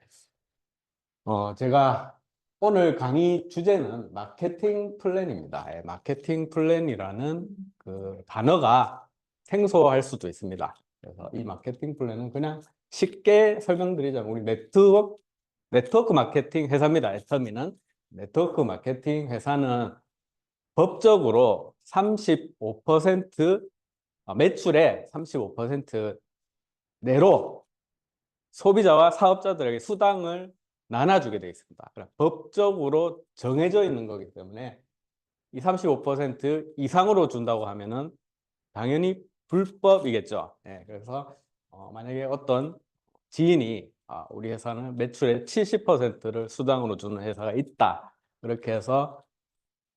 J: 제가 오늘 강의 주제는 마케팅 플랜입니다. 예, 마케팅 플랜이라는 그 단어가 생소할 수도 있습니다. 그래서 이 마케팅 플랜은 그냥 쉽게 설명드리자면 우리 네트워크 마케팅 회사입니다. 애터미는 네트워크 마케팅 회사는 법적으로 35% 매출의 35% 내로 소비자와 사업자들에게 수당을 나눠주게 되어 있습니다. 법적으로 정해져 있는 거기 때문에 이 35% 이상으로 준다고 하면은 당연히 불법이겠죠. 예, 그래서 만약에 어떤 지인이 우리 회사는 매출의 70%를 수당으로 주는 회사가 있다. 그렇게 해서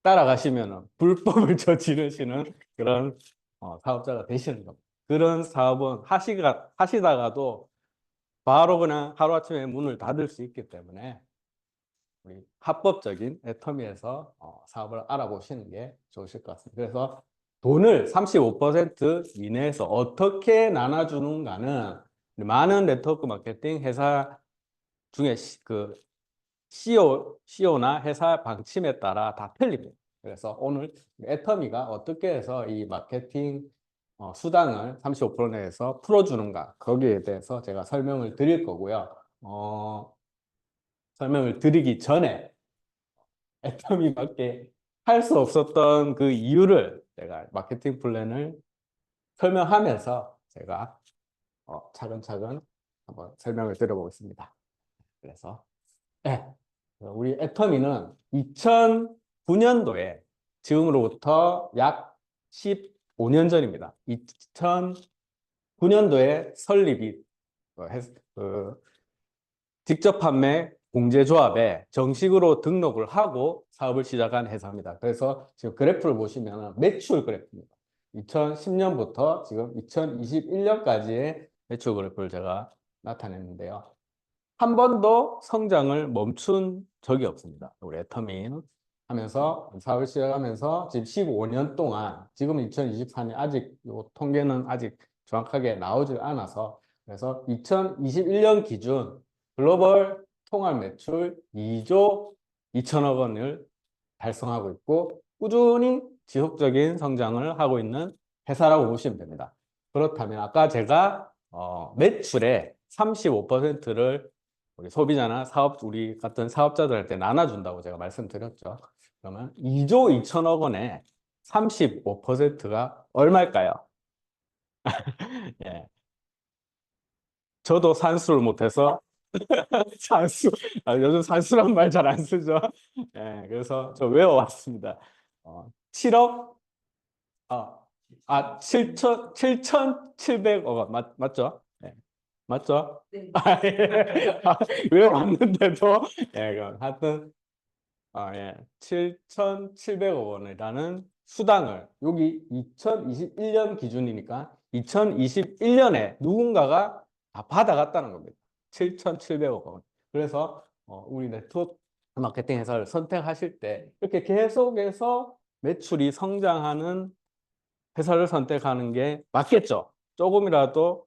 J: 따라가시면은 불법을 저지르시는 그런 사업자가 되시는 겁니다. 그런 사업은 하시다가도 바로 그냥 하루아침에 문을 닫을 수 있기 때문에 우리 합법적인 애터미에서 사업을 알아보시는 게 좋으실 것 같습니다. 그래서 돈을 35% 이내에서 어떻게 나눠주는가는 많은 네트워크 마케팅 회사 중에 그 CEO나 회사 방침에 따라 다 틀립니다. 그래서 오늘 애터미가 어떻게 해서 이 마케팅 수당을 35% 내에서 풀어주는가 거기에 대해서 제가 설명을 드릴 거고요. 설명을 드리기 전에 애터미밖에 할 수 없었던 그 이유를 제가 마케팅 플랜을 설명하면서 제가 차근차근 한번 설명을 드려보겠습니다. 그래서 네, 우리 애터미는 2009년도에 지금으로부터 약 15년 전입니다. 2009년도에 설립이 직접 판매 공제조합에 정식으로 등록을 하고 사업을 시작한 회사입니다. 그래서 지금 그래프를 보시면 매출 그래프입니다. 2010년부터 지금 2021년까지의 매출 그래프를 제가 나타냈는데요. 한 번도 성장을 멈춘 적이 없습니다. 우리 애터미는 하면서 사업을 시작하면서 지금 15년 동안 지금 2024년 아직 이 통계는 아직 정확하게 나오질 않아서 그래서 2021년 기준 글로벌 통합 매출 2조 2천억 원을 달성하고 있고 꾸준히 지속적인 성장을 하고 있는 회사라고 보시면 됩니다. 그렇다면 아까 제가 매출의 35%를 우리 소비자나 우리 같은 사업자들한테 나눠준다고 제가 말씀드렸죠. 그러면 2조 2천억 원에 35%가 얼마일까요? 예. 저도 산수를 못해서 산수, 요즘 산수란 말 잘 안 쓰죠. 예, 그래서 저 외워왔습니다. 7억, 7,700억 원, 맞죠? 예, 맞죠?
I: 네.
J: 외워왔는데도, 예, 하여튼, 예, 7,700억 원이라는 수당을, 여기 2021년 기준이니까 2021년에 누군가가 다 받아갔다는 겁니다. 7,700억 원. 그래서 우리 네트워크 마케팅 회사를 선택하실 때 이렇게 계속해서 매출이 성장하는 회사를 선택하는 게 맞겠죠. 조금이라도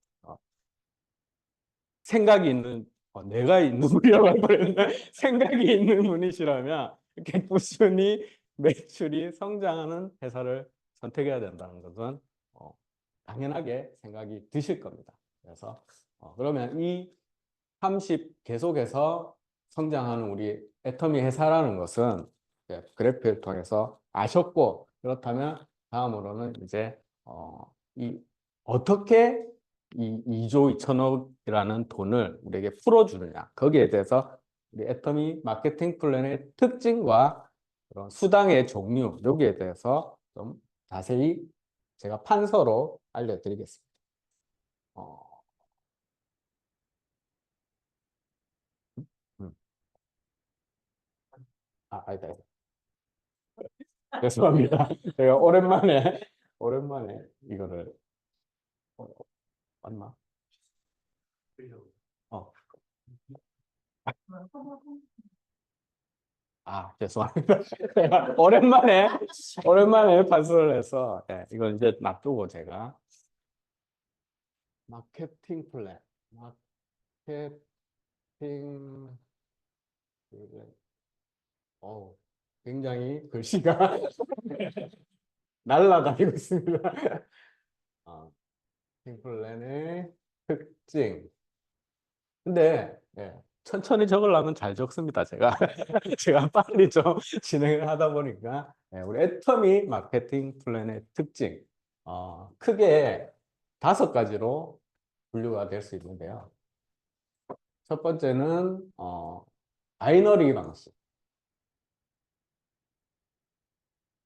J: 생각이 있는 내가 누구라고 할 뻔했는데 생각이 있는 분이시라면 이렇게 꾸준히 매출이 성장하는 회사를 선택해야 된다는 것은 당연하게 생각이 드실 겁니다. 그래서 그러면 이 30 계속해서 성장하는 우리 애터미 회사라는 것은 그래프를 통해서 아셨고 그렇다면 다음으로는 이제 어떻게 이 2조 2천억이라는 돈을 우리에게 풀어주느냐 거기에 대해서 우리 애터미 마케팅 플랜의 특징과 그런 수당의 종류 여기에 대해서 좀 자세히 제가 판서로 알려드리겠습니다. 아니다. 죄송합니다. 제가 오랜만에 이거를 맞나? 어. 죄송합니다. 제가 오랜만에 반수를 해서 이건 이제 놔두고 제가 마케팅 플랜, 마케팅 플랜. 굉장히 글씨가 날라다니고 있습니다. 마케팅 플랜의 특징. 근데 천천히 적으려면 잘 적습니다. 제가 빨리 좀 진행을 하다 보니까 우리 애터미 마케팅 플랜의 특징 크게 5가지로 분류가 될 수 있는데요. 첫 번째는 바이너리 방식.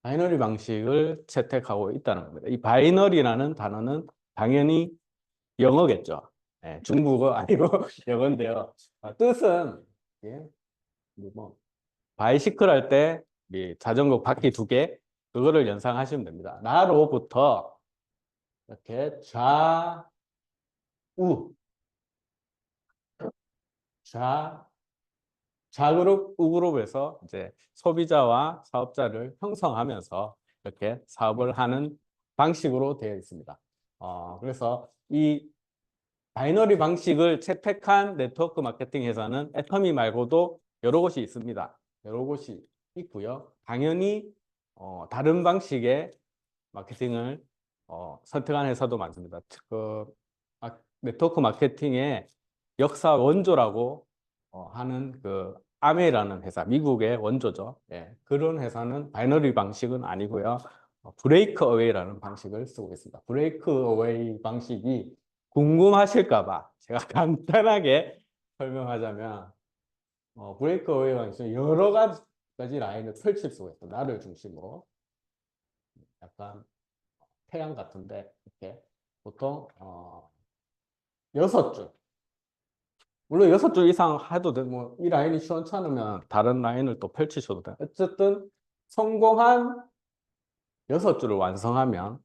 J: 바이너리 방식을 채택하고 있다는 겁니다. 이 바이너리라는 단어는 당연히 영어겠죠. 중국어 아니고 영어인데요. 뜻은 바이시클 할 때 자전거 바퀴 2개 그거를 연상하시면 됩니다. 나로부터 이렇게 좌그룹, 우그룹에서 이제 소비자와 사업자를 형성하면서 이렇게 사업을 하는 방식으로 되어 있습니다. 그래서 이 바이너리 방식을 채택한 네트워크 마케팅 회사는 애터미 말고도 여러 곳이 있습니다. 여러 곳이 있고요. 당연히 다른 방식의 마케팅을 선택한 회사도 많습니다. 네트워크 마케팅의 역사 원조라고 하는 그 아메라는 회사, 미국의 원조죠. 그런 회사는 바이너리 방식은 아니고요. 브레이크 어웨이라는 방식을 쓰고 있습니다. 브레이크 어웨이 방식이 궁금하실까 봐 제가 간단하게 설명하자면 브레이크 어웨이 방식은 여러 가지 라인을 펼칠 수가 있어요. 나를 중심으로 약간 태양 같은데 이렇게 보통 6줄 물론 6줄 이상 해도 돼. 뭐 이 라인이 시원찮으면 다른 라인을 또 펼치셔도 돼요. 어쨌든 성공한 6줄을 완성하면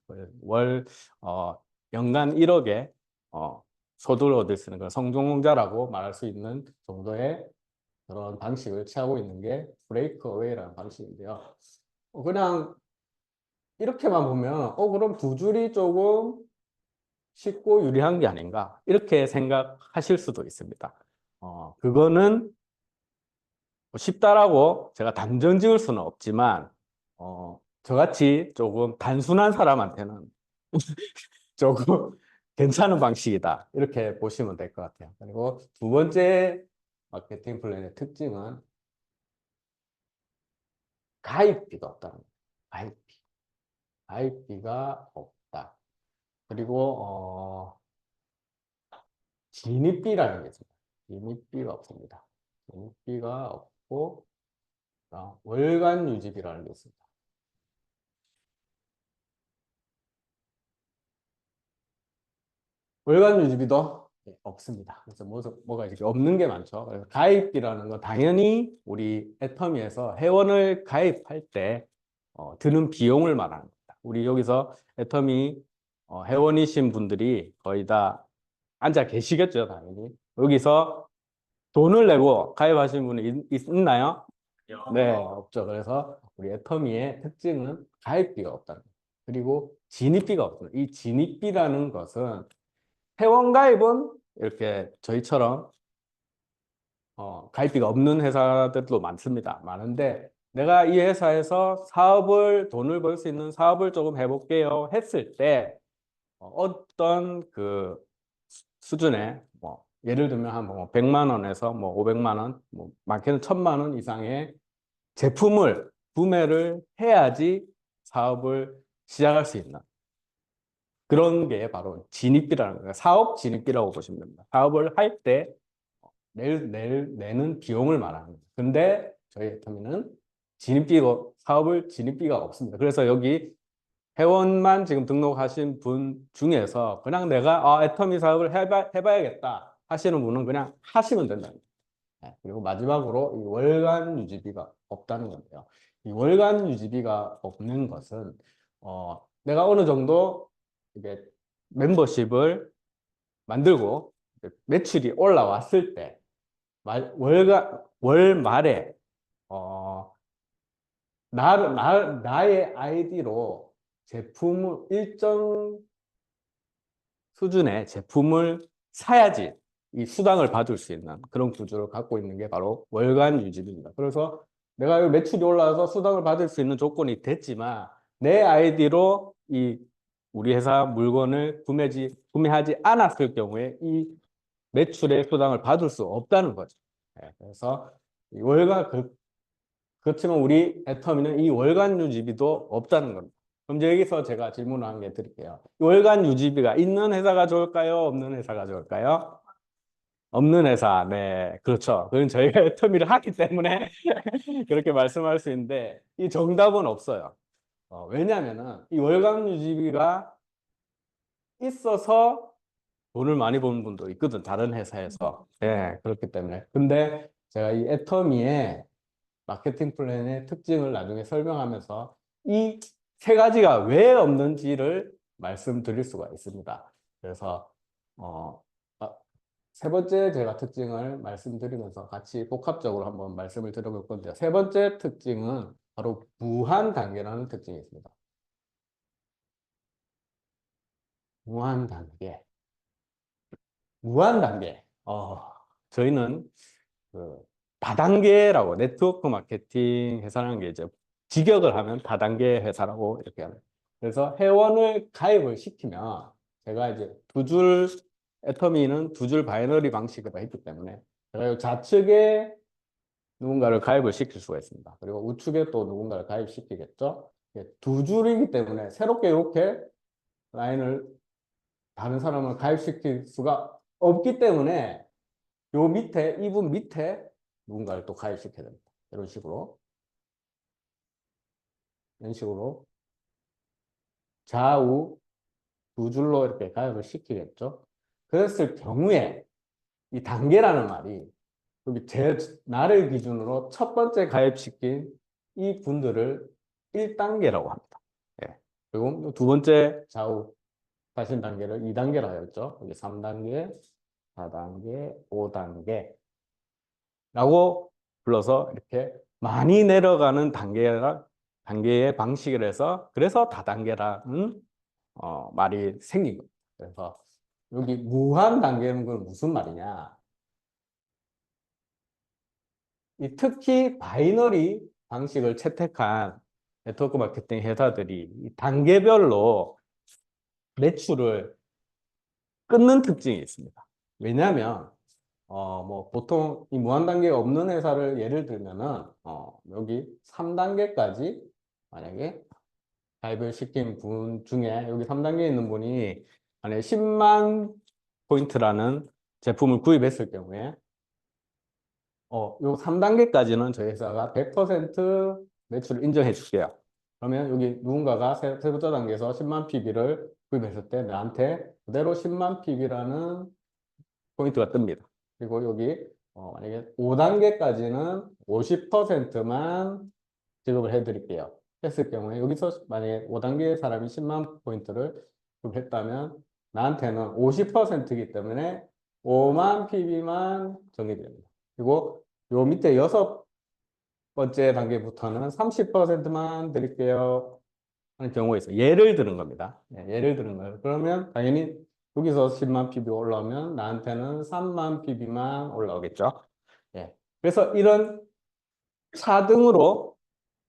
J: 연간 1억에 소득을 얻을 수 있는 걸 성공자라고 말할 수 있는 정도의 그런 방식을 취하고 있는 게 브레이크 어웨이라는 방식인데요. 그냥 이렇게만 보면 그럼 2줄이 조금 쉽고 유리한 게 아닌가 이렇게 생각하실 수도 있습니다. 그거는 쉽다라고 제가 단정 지을 수는 없지만 저같이 조금 단순한 사람한테는 조금 괜찮은 방식이다 이렇게 보시면 될 것 같아요. 그리고 두 번째 마케팅 플랜의 특징은 가입비가 없다는 거예요. 가입비가 없다. 그리고 진입비라는 게 있습니다. 진입비가 없습니다. 진입비가 없고 월간 유지비라는 게 있습니다. 월간 유지비도 없습니다. 그래서 뭐가 이렇게 없는 게 많죠. 그래서 가입비라는 건 당연히 우리 애터미에서 회원을 가입할 때 드는 비용을 말하는 겁니다. 우리 여기서 애터미 회원이신 분들이 거의 다 앉아 계시겠죠, 당연히. 여기서 돈을 내고 가입하신 분이 있나요? 네, 없죠. 그래서 우리 애터미의 특징은 가입비가 없다는 거예요. 그리고 진입비가 없습니다. 이 진입비라는 것은 회원 가입은 이렇게 저희처럼 가입비가 없는 회사들도 많습니다. 많은데 내가 이 회사에서 돈을 벌 수 있는 사업을 조금 해볼게요 했을 때 어떤 그 수준의 예를 들면 한 100만 원에서 500만 원, 많게는 1000만 원 이상의 제품을 구매를 해야지 사업을 시작할 수 있는 그런 게 바로 진입비라는 거예요. 사업 진입비라고 보시면 됩니다. 사업을 할 때 내는 비용을 말하는 거예요. 근데 저희 애터미는 사업을 진입비가 없습니다. 그래서 여기 회원만 지금 등록하신 분 중에서 그냥 내가 애터미 사업을 해봐야겠다 하시는 분은 그냥 하시면 된다. 그리고 마지막으로 이 월간 유지비가 없다는 건데요. 이 월간 유지비가 없는 것은 내가 어느 정도 이게 멤버십을 만들고 매출이 올라왔을 때 월 말에 나의 아이디로 제품을 일정 수준의 제품을 사야지 이 수당을 받을 수 있는 그런 구조를 갖고 있는 게 바로 월간 유지비입니다. 그래서 내가 매출이 올라와서 수당을 받을 수 있는 조건이 됐지만 내 아이디로 이 우리 회사 물건을 구매하지 않았을 경우에 이 매출의 수당을 받을 수 없다는 거죠. 그래서 이 그렇지만 우리 애터미는 이 월간 유지비도 없다는 겁니다. 그럼 여기서 제가 질문을 한 개 드릴게요. 월간 유지비가 있는 회사가 좋을까요? 없는 회사가 좋을까요? 없는 회사. 네, 그렇죠. 그건 저희가 애터미를 하기 때문에 그렇게 말씀할 수 있는데 이 정답은 없어요. 왜냐하면은 이 월간 유지비가 있어서 돈을 많이 버는 분도 있거든, 다른 회사에서. 네, 그렇기 때문에. 근데 제가 이 애터미의 마케팅 플랜의 특징을 나중에 설명하면서 이 세 가지가 왜 없는지를 말씀드릴 수가 있습니다. 그래서 세 번째 제가 특징을 말씀드리면서 같이 복합적으로 한번 말씀을 드려볼 건데요. 세 번째 특징은 바로 무한 단계라는 특징이 있습니다. 무한 단계. 무한 단계. 저희는 그 다단계라고 네트워크 마케팅 회사라는 게 이제 직역을 하면 다단계 회사라고 이렇게 하는. 그래서 회원을 가입을 시키면 제가 이제 애터미는 두 줄 바이너리 방식으로 했기 때문에 제가 좌측에 누군가를 가입을 시킬 수가 있습니다. 그리고 우측에 또 누군가를 가입시키겠죠. 두 줄이기 때문에 새롭게 이렇게 라인을 다른 사람을 가입시킬 수가 없기 때문에 이분 밑에 누군가를 또 가입시켜야 됩니다. 이런 식으로 좌우 두 줄로 이렇게 가입을 시키겠죠. 그랬을 경우에 이 단계라는 말이 여기 나를 기준으로 첫 번째 가입시킨 이 분들을 1단계라고 합니다. 그리고 두 번째 좌우 가신 단계를 2단계라고 했죠. 여기 3단계, 4단계, 5단계 라고 불러서 이렇게 많이 내려가는 단계의 방식을 해서 그래서 다단계라는 말이 생긴 겁니다. 그래서 여기 무한 단계는 건 무슨 말이냐? 특히 바이너리 방식을 채택한 네트워크 마케팅 회사들이 이 단계별로 매출을 끊는 특징이 있습니다. 왜냐하면 뭐 보통 이 무한 단계가 없는 회사를 예를 들면은 여기 3단계까지 만약에 가입을 시킨 분 중에 여기 3단계에 있는 분이 만약에 10만 포인트라는 제품을 구입했을 경우에 요 3단계까지는 저희 회사가 100% 매출을 인정해 줄게요. 그러면 여기 누군가가 세 번째 단계에서 10만 PB를 구입했을 때 나한테 그대로 10만 PB라는 포인트가 뜹니다. 그리고 여기 만약에 5단계까지는 50%만 지급을 해드릴게요. 했을 경우에 여기서 만약에 5단계 사람이 10만 포인트를 구입했다면 나한테는 50%이기 때문에 5만 PB만 적립됩니다. 그리고 요 밑에 6번째 단계부터는 30%만 드릴게요 하는 경우가 있어요. 예를 드는 겁니다. 예를 드는 거예요. 그러면 당연히 여기서 10만 PB 올라오면 나한테는 3만 PB만 올라오겠죠. 그래서 이런 차등으로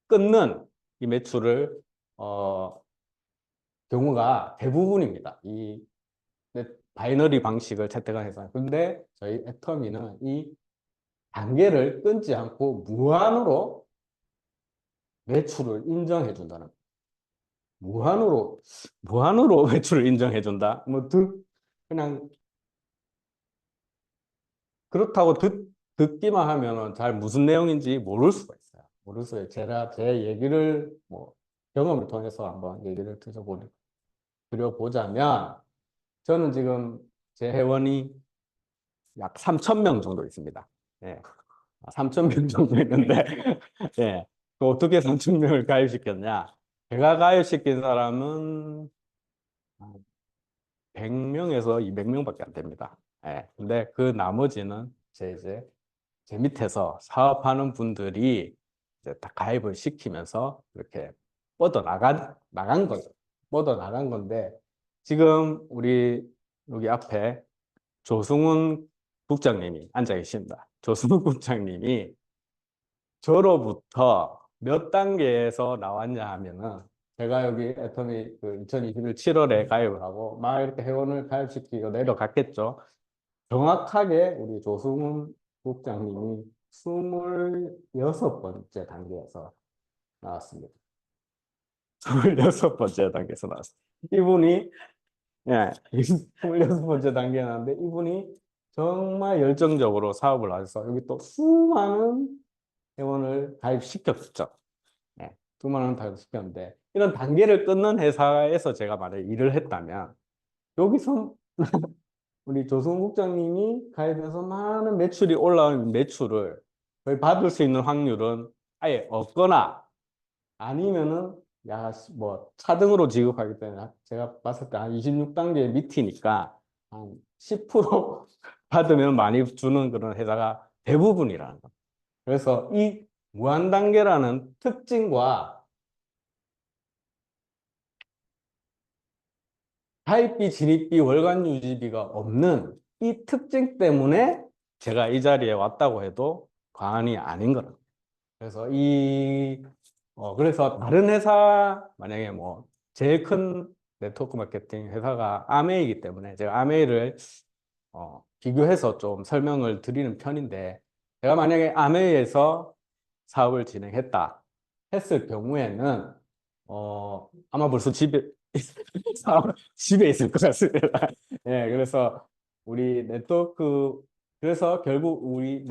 J: 끊는 이 매출을 경우가 대부분입니다. 이 바이너리 방식을 채택한 회사. 근데 저희 애터미는 이 단계를 끊지 않고 무한으로 매출을 인정해 준다는 거예요. 무한으로 매출을 인정해 준다. 뭐 그냥 그렇다고 듣기만 하면은 잘 무슨 내용인지 모를 수가 있어요. 모를 수가 있어요. 제가 제 얘기를 뭐 경험을 통해서 한번 얘기를 드려보자면 저는 지금 제 회원이 약 3,000명 정도 있습니다. 3,000명 정도 있는데 예, 그 어떻게 3,000명을 가입시켰냐? 제가 가입시킨 사람은 100명에서 200명밖에 안 됩니다. 예, 근데 그 나머지는 제 밑에서 사업하는 분들이 이제 다 가입을 시키면서 이렇게 나간 거죠. 뻗어 나간 건데, 지금 우리 여기 앞에 조승훈 국장님이 앉아 계십니다. 조승훈 국장님이 저로부터 몇 단계에서 나왔냐 하면은, 제가 여기 애터미 2021 7월에 가입을 하고 막 이렇게 회원을 가입시키고 내려갔겠죠. 정확하게 우리 조승훈 국장님이 26번째 단계에서 나왔습니다. 26번째 단계에서 나왔습니다. 이분이, 예, 26번째 단계에 나왔는데, 이분이 정말 열정적으로 사업을 하셔서 여기 또 수많은 회원을 가입시켰죠. 예, 수많은 가입시켰는데, 이런 단계를 끊는 회사에서 제가 만약에 일을 했다면, 여기서 우리 조승우 국장님이 가입해서 많은 매출이 올라온 매출을 거의 받을 수 있는 확률은 아예 없거나, 아니면은 뭐 차등으로 지급하기 때문에 제가 봤을 때 한 26단계 밑이니까 한 10% 받으면 많이 주는 그런 회사가 대부분이라는 거. 그래서 이 무한단계라는 특징과 가입비, 진입비, 월간 유지비가 없는 이 특징 때문에 제가 이 자리에 왔다고 해도 과언이 아닌 거라. 그래서 그래서 다른 회사, 만약에 뭐 제일 큰 네트워크 마케팅 회사가 아메이기 때문에 제가 아메이를 비교해서 좀 설명을 드리는 편인데, 제가 만약에 아메이에서 사업을 진행했다 했을 경우에는 아마 벌써 집에 있을 것 같습니다. 예, 그래서 우리 네트워크, 그래서 결국 우리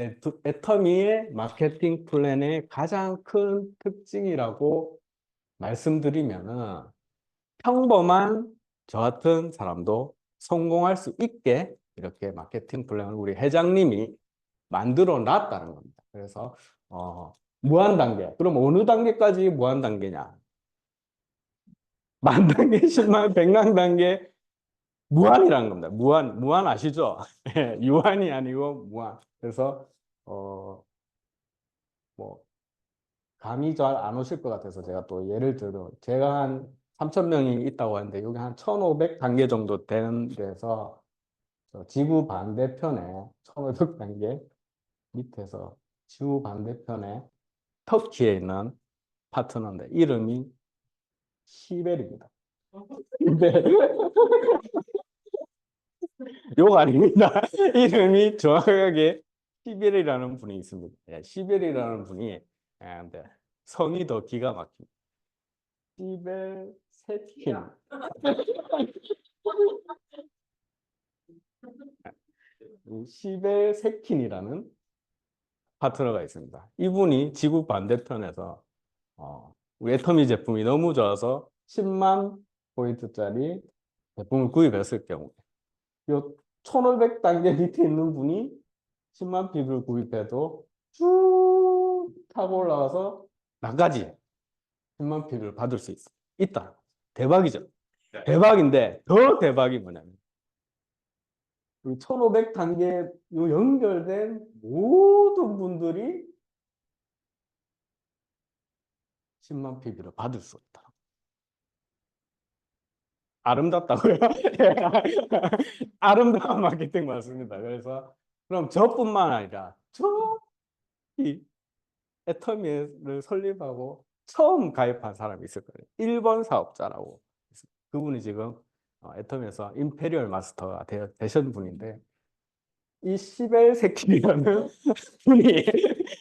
J: 애터미의 마케팅 플랜의 가장 큰 특징이라고 말씀드리면은, 평범한 저 같은 사람도 성공할 수 있게 이렇게 마케팅 플랜을 우리 회장님이 만들어 놨다는 겁니다. 그래서 무한 단계. 그럼 어느 단계까지 무한 단계냐? 만 단계, 10만, 100만 단계 무한이라는 겁니다. 무한 아시죠? 유한이 아니고 무한. 그래서 뭐 감이 잘 안 오실 것 같아서 제가 또 예를 들어, 제가 한 3,000명이 있다고 하는데 여기 한 1,500단계 정도 되는 데서 지구 반대편에 1,500단계 밑에서 지구 반대편에 터키에 있는 파트너인데 이름이 시벨입니다. 근데 욕 아닙니다. 이름이 정확하게 시벨이라는 분이 있습니다. 예, 시벨이라는 분이, 근데 성이 더 기가 막힙니다. 시벨 세킨. 시벨 세킨이라는 파트너가 있습니다. 이분이 지구 반대편에서 우리 애터미 제품이 너무 좋아서 10만 포인트짜리 제품을 구입했을 경우에, 요 1,500단계 밑에 있는 분이 10만 핍을 구입해도 쭉 타고 올라가서 나까지 10만 핍을 받을 수 있다. 대박이죠. 대박인데 더 대박이 뭐냐면, 1,500단계 연결된 모든 분들이 10만 PB를 받을 수 있다. 아름답다고요? 아름다운 마케팅 맞습니다. 그래서 그럼 저뿐만 아니라 이 애터미를 설립하고 처음 가입한 사람이 있을 거예요. 1번 사업자라고. 그분이 지금 애터미에서 임페리얼 마스터가 되신 분인데, 이 시벨 새끼라는 분이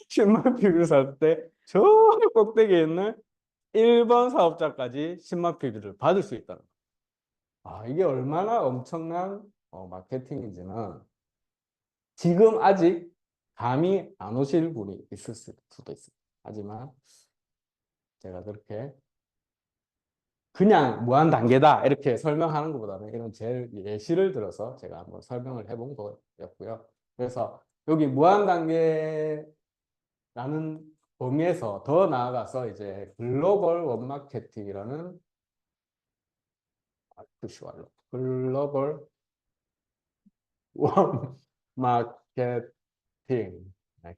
J: 10만 PB를 살 때 저 꼭대기에 있는 1번 사업자까지 10만 PB를 받을 수 있다는 거예요. 이게 얼마나 엄청난 마케팅인지는 지금 아직 감이 안 오실 분이 있을 수도 있습니다. 하지만 제가 그렇게 그냥 무한 단계다 이렇게 설명하는 것보다는 이런 제 예시를 들어서 제가 한번 설명을 해본 거였고요. 그래서 여기 무한 단계 라는 범위에서 더 나아가서 이제 글로벌 원마케팅이라는 뜻이와요. 글로벌 원마케팅.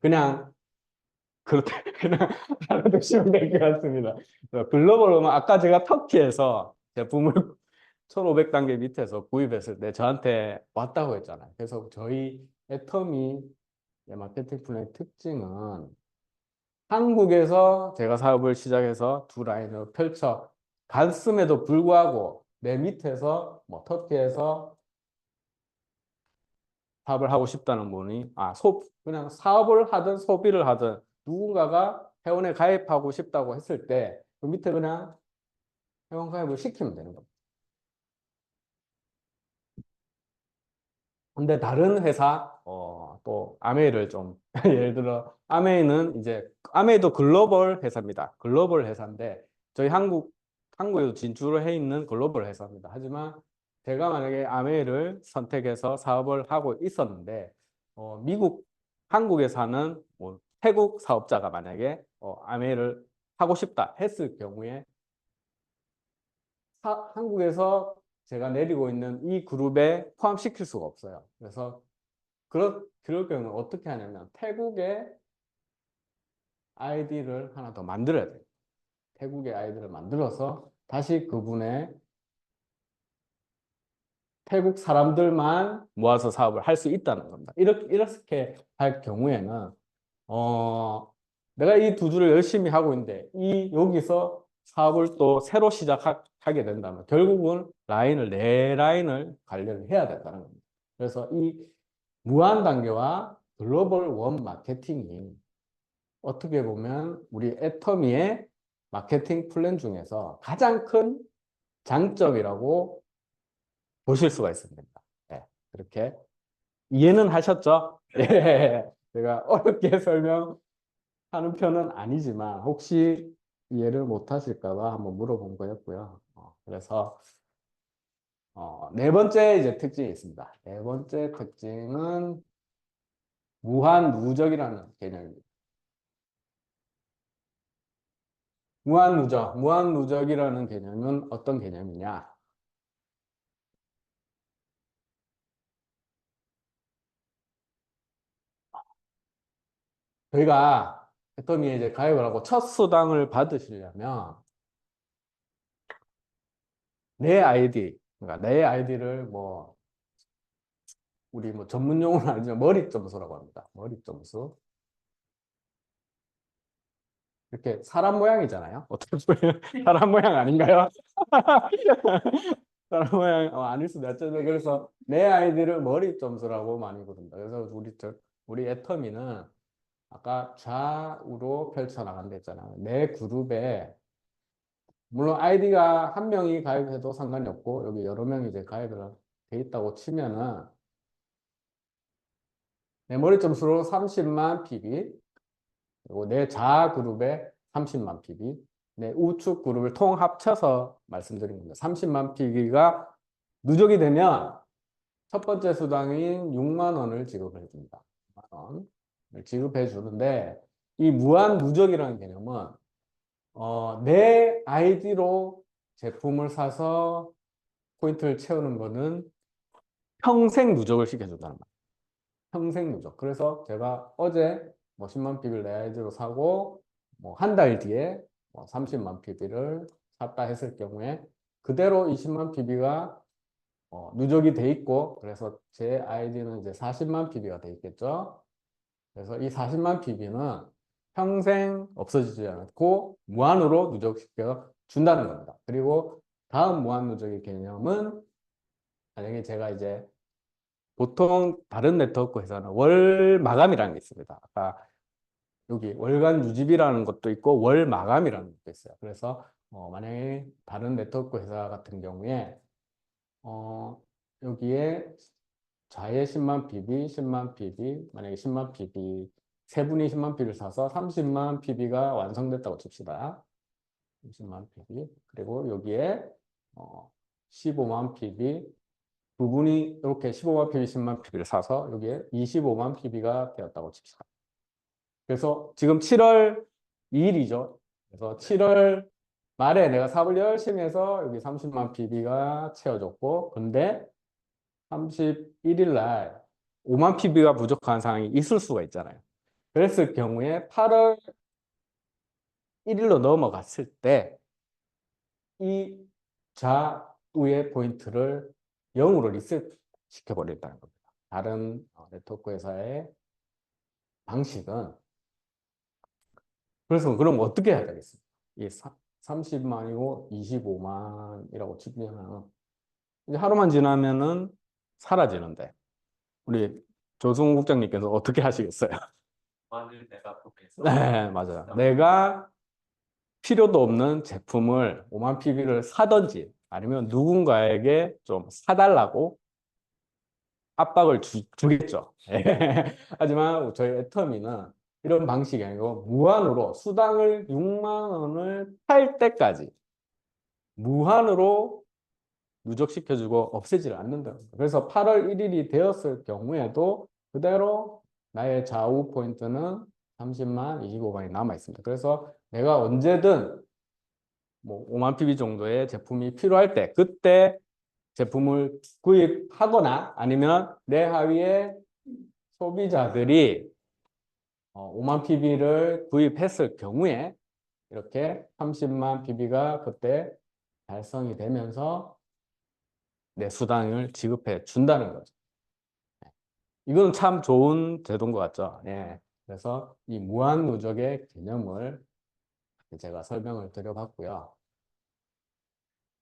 J: 그냥 그렇게 그냥 알아두시면 될 것 같습니다. 글로벌 원마 아까 제가 터키에서 제품을 1500단계 밑에서 구입했을 때 저한테 왔다고 했잖아요. 그래서 저희 애터미 마케팅 플랜의 특징은 한국에서 제가 사업을 시작해서 두 라인을 펼쳐 갔음에도 불구하고 내 밑에서 뭐 터키에서 사업을 하고 싶다는 분이 그냥 사업을 하든 소비를 하든 누군가가 회원에 가입하고 싶다고 했을 때 그 밑에 그냥 회원 가입을 시키면 되는 겁니다. 근데 다른 회사 또 아메이를 좀 예를 들어 아메이도 글로벌 회사입니다. 글로벌 회사인데 저희 한국에도 진출을 해 있는 글로벌 회사입니다. 하지만 제가 만약에 아메이를 선택해서 사업을 하고 있었는데 한국에 사는 뭐 태국 사업자가 만약에 아메이를 하고 싶다 했을 경우에 한국에서 제가 내리고 있는 이 그룹에 포함시킬 수가 없어요. 그래서 그럴 경우는 어떻게 하냐면 태국의 아이디를 하나 더 만들어야 돼요. 태국의 아이디를 만들어서 다시 그분의 태국 사람들만 모아서 사업을 할 수 있다는 겁니다. 이렇게 할 경우에는 내가 이 두 줄을 열심히 하고 있는데 여기서 사업을 또 새로 시작하게 된다면 결국은 네 라인을 관리를 해야 된다는 겁니다. 그래서 이 무한 단계와 글로벌 원 마케팅이 어떻게 보면 우리 애터미의 마케팅 플랜 중에서 가장 큰 장점이라고 보실 수가 있습니다. 네, 그렇게 이해는 하셨죠? 예, 제가 어렵게 설명하는 편은 아니지만 혹시 이해를 못 하실까 봐 한번 물어본 거였고요. 그래서 네 번째 이제 특징이 있습니다. 네 번째 특징은 무한 누적이라는 개념입니다. 무한 누적이라는 개념은 어떤 개념이냐? 저희가 애터미에 이제 가입을 하고 첫 수당을 받으시려면 그러니까 내 아이디를 우리 전문 용어는 아니지만 머리 점수라고 합니다. 머리 점수. 이렇게 사람 모양이잖아요. 어떻게 보면 사람 모양 아닌가요? 사람 모양 아닐 수도 있죠. 그래서 내 아이디를 머리 점수라고 많이 부른다. 그래서 우리 애터미는 아까 좌우로 펼쳐 나간다 했잖아요. 내 그룹에 물론 아이디가 한 명이 가입해도 상관이 없고 여기 여러 명이 이제 가입을 돼 있다고 치면은 내 머리 점수로 30만 PB 그리고 내 좌 그룹에 30만 PB 내 우측 그룹을 통 합쳐서 말씀드린 겁니다. 30만 PB가 누적이 되면 첫 번째 수당인 6만 원을 지급해 줍니다. 6만 원을 지급해 주는데 이 무한 누적이라는 개념은 내 아이디로 제품을 사서 포인트를 채우는 거는 평생 누적을 시켜준다는 말이에요. 평생 누적. 그래서 제가 어제 10만 PB를 내 아이디로 사고 한 달 뒤에 30만 PB를 샀다 했을 경우에 그대로 20만 PB가 누적이 돼 있고 그래서 제 아이디는 이제 40만 PB가 돼 있겠죠. 그래서 이 40만 PB는 평생 없어지지 않고 무한으로 누적시켜 준다는 겁니다. 그리고 다음 무한 누적의 개념은 만약에 제가 이제 보통 다른 네트워크 회사는 월 마감이라는 게 있습니다. 아까 여기 월간 유지비라는 것도 있고 월 마감이라는 것도 있어요. 그래서 만약에 다른 네트워크 회사 같은 경우에 여기에 좌에 10만 PB, 10만 PB, 만약에 10만 PB 세 분이 10만 PB를 사서 30만 PB가 완성됐다고 칩시다. 30만 PB 그리고 여기에 15만 PB 두 분이 이렇게 15만 PB, 10만 PB를 사서 여기에 25만 PB가 되었다고 칩시다. 그래서 지금 7월 2일이죠. 그래서 7월 말에 내가 사업을 열심히 해서 여기 30만 PB가 채워졌고, 근데 31일 날 5만 PB가 부족한 상황이 있을 수가 있잖아요. 그랬을 경우에 8월 1일로 넘어갔을 때 이 좌우의 포인트를 0으로 리셋 시켜버린다는 겁니다. 다른 네트워크 회사의 방식은. 그래서 그럼 어떻게 해야 되겠습니까? 이 30만이고 25만이라고 치면 이제 하루만 지나면은 사라지는데 우리 조승우 국장님께서 어떻게 하시겠어요? 네, 맞아요. 내가 필요도 없는 제품을 5만 PB를 사든지 아니면 누군가에게 좀 사달라고 압박을 주겠죠. 하지만 저희 애터미는 이런 방식이 아니고 무한으로 수당을 6만 원을 팔 때까지 무한으로 누적시켜주고 없애지를 않는다. 그래서 8월 1일이 되었을 경우에도 그대로 나의 좌우 포인트는 30만, 25만이 남아 있습니다. 그래서 내가 언제든 뭐 5만 PB 정도의 제품이 필요할 때 그때 제품을 구입하거나 아니면 내 하위에 소비자들이 5만 PB를 구입했을 경우에 이렇게 30만 PB가 그때 달성이 되면서 내 수당을 지급해 준다는 거죠. 이건 참 좋은 제도인 것 같죠. 예. 그래서 이 무한 누적의 개념을 제가 설명을 드려봤고요.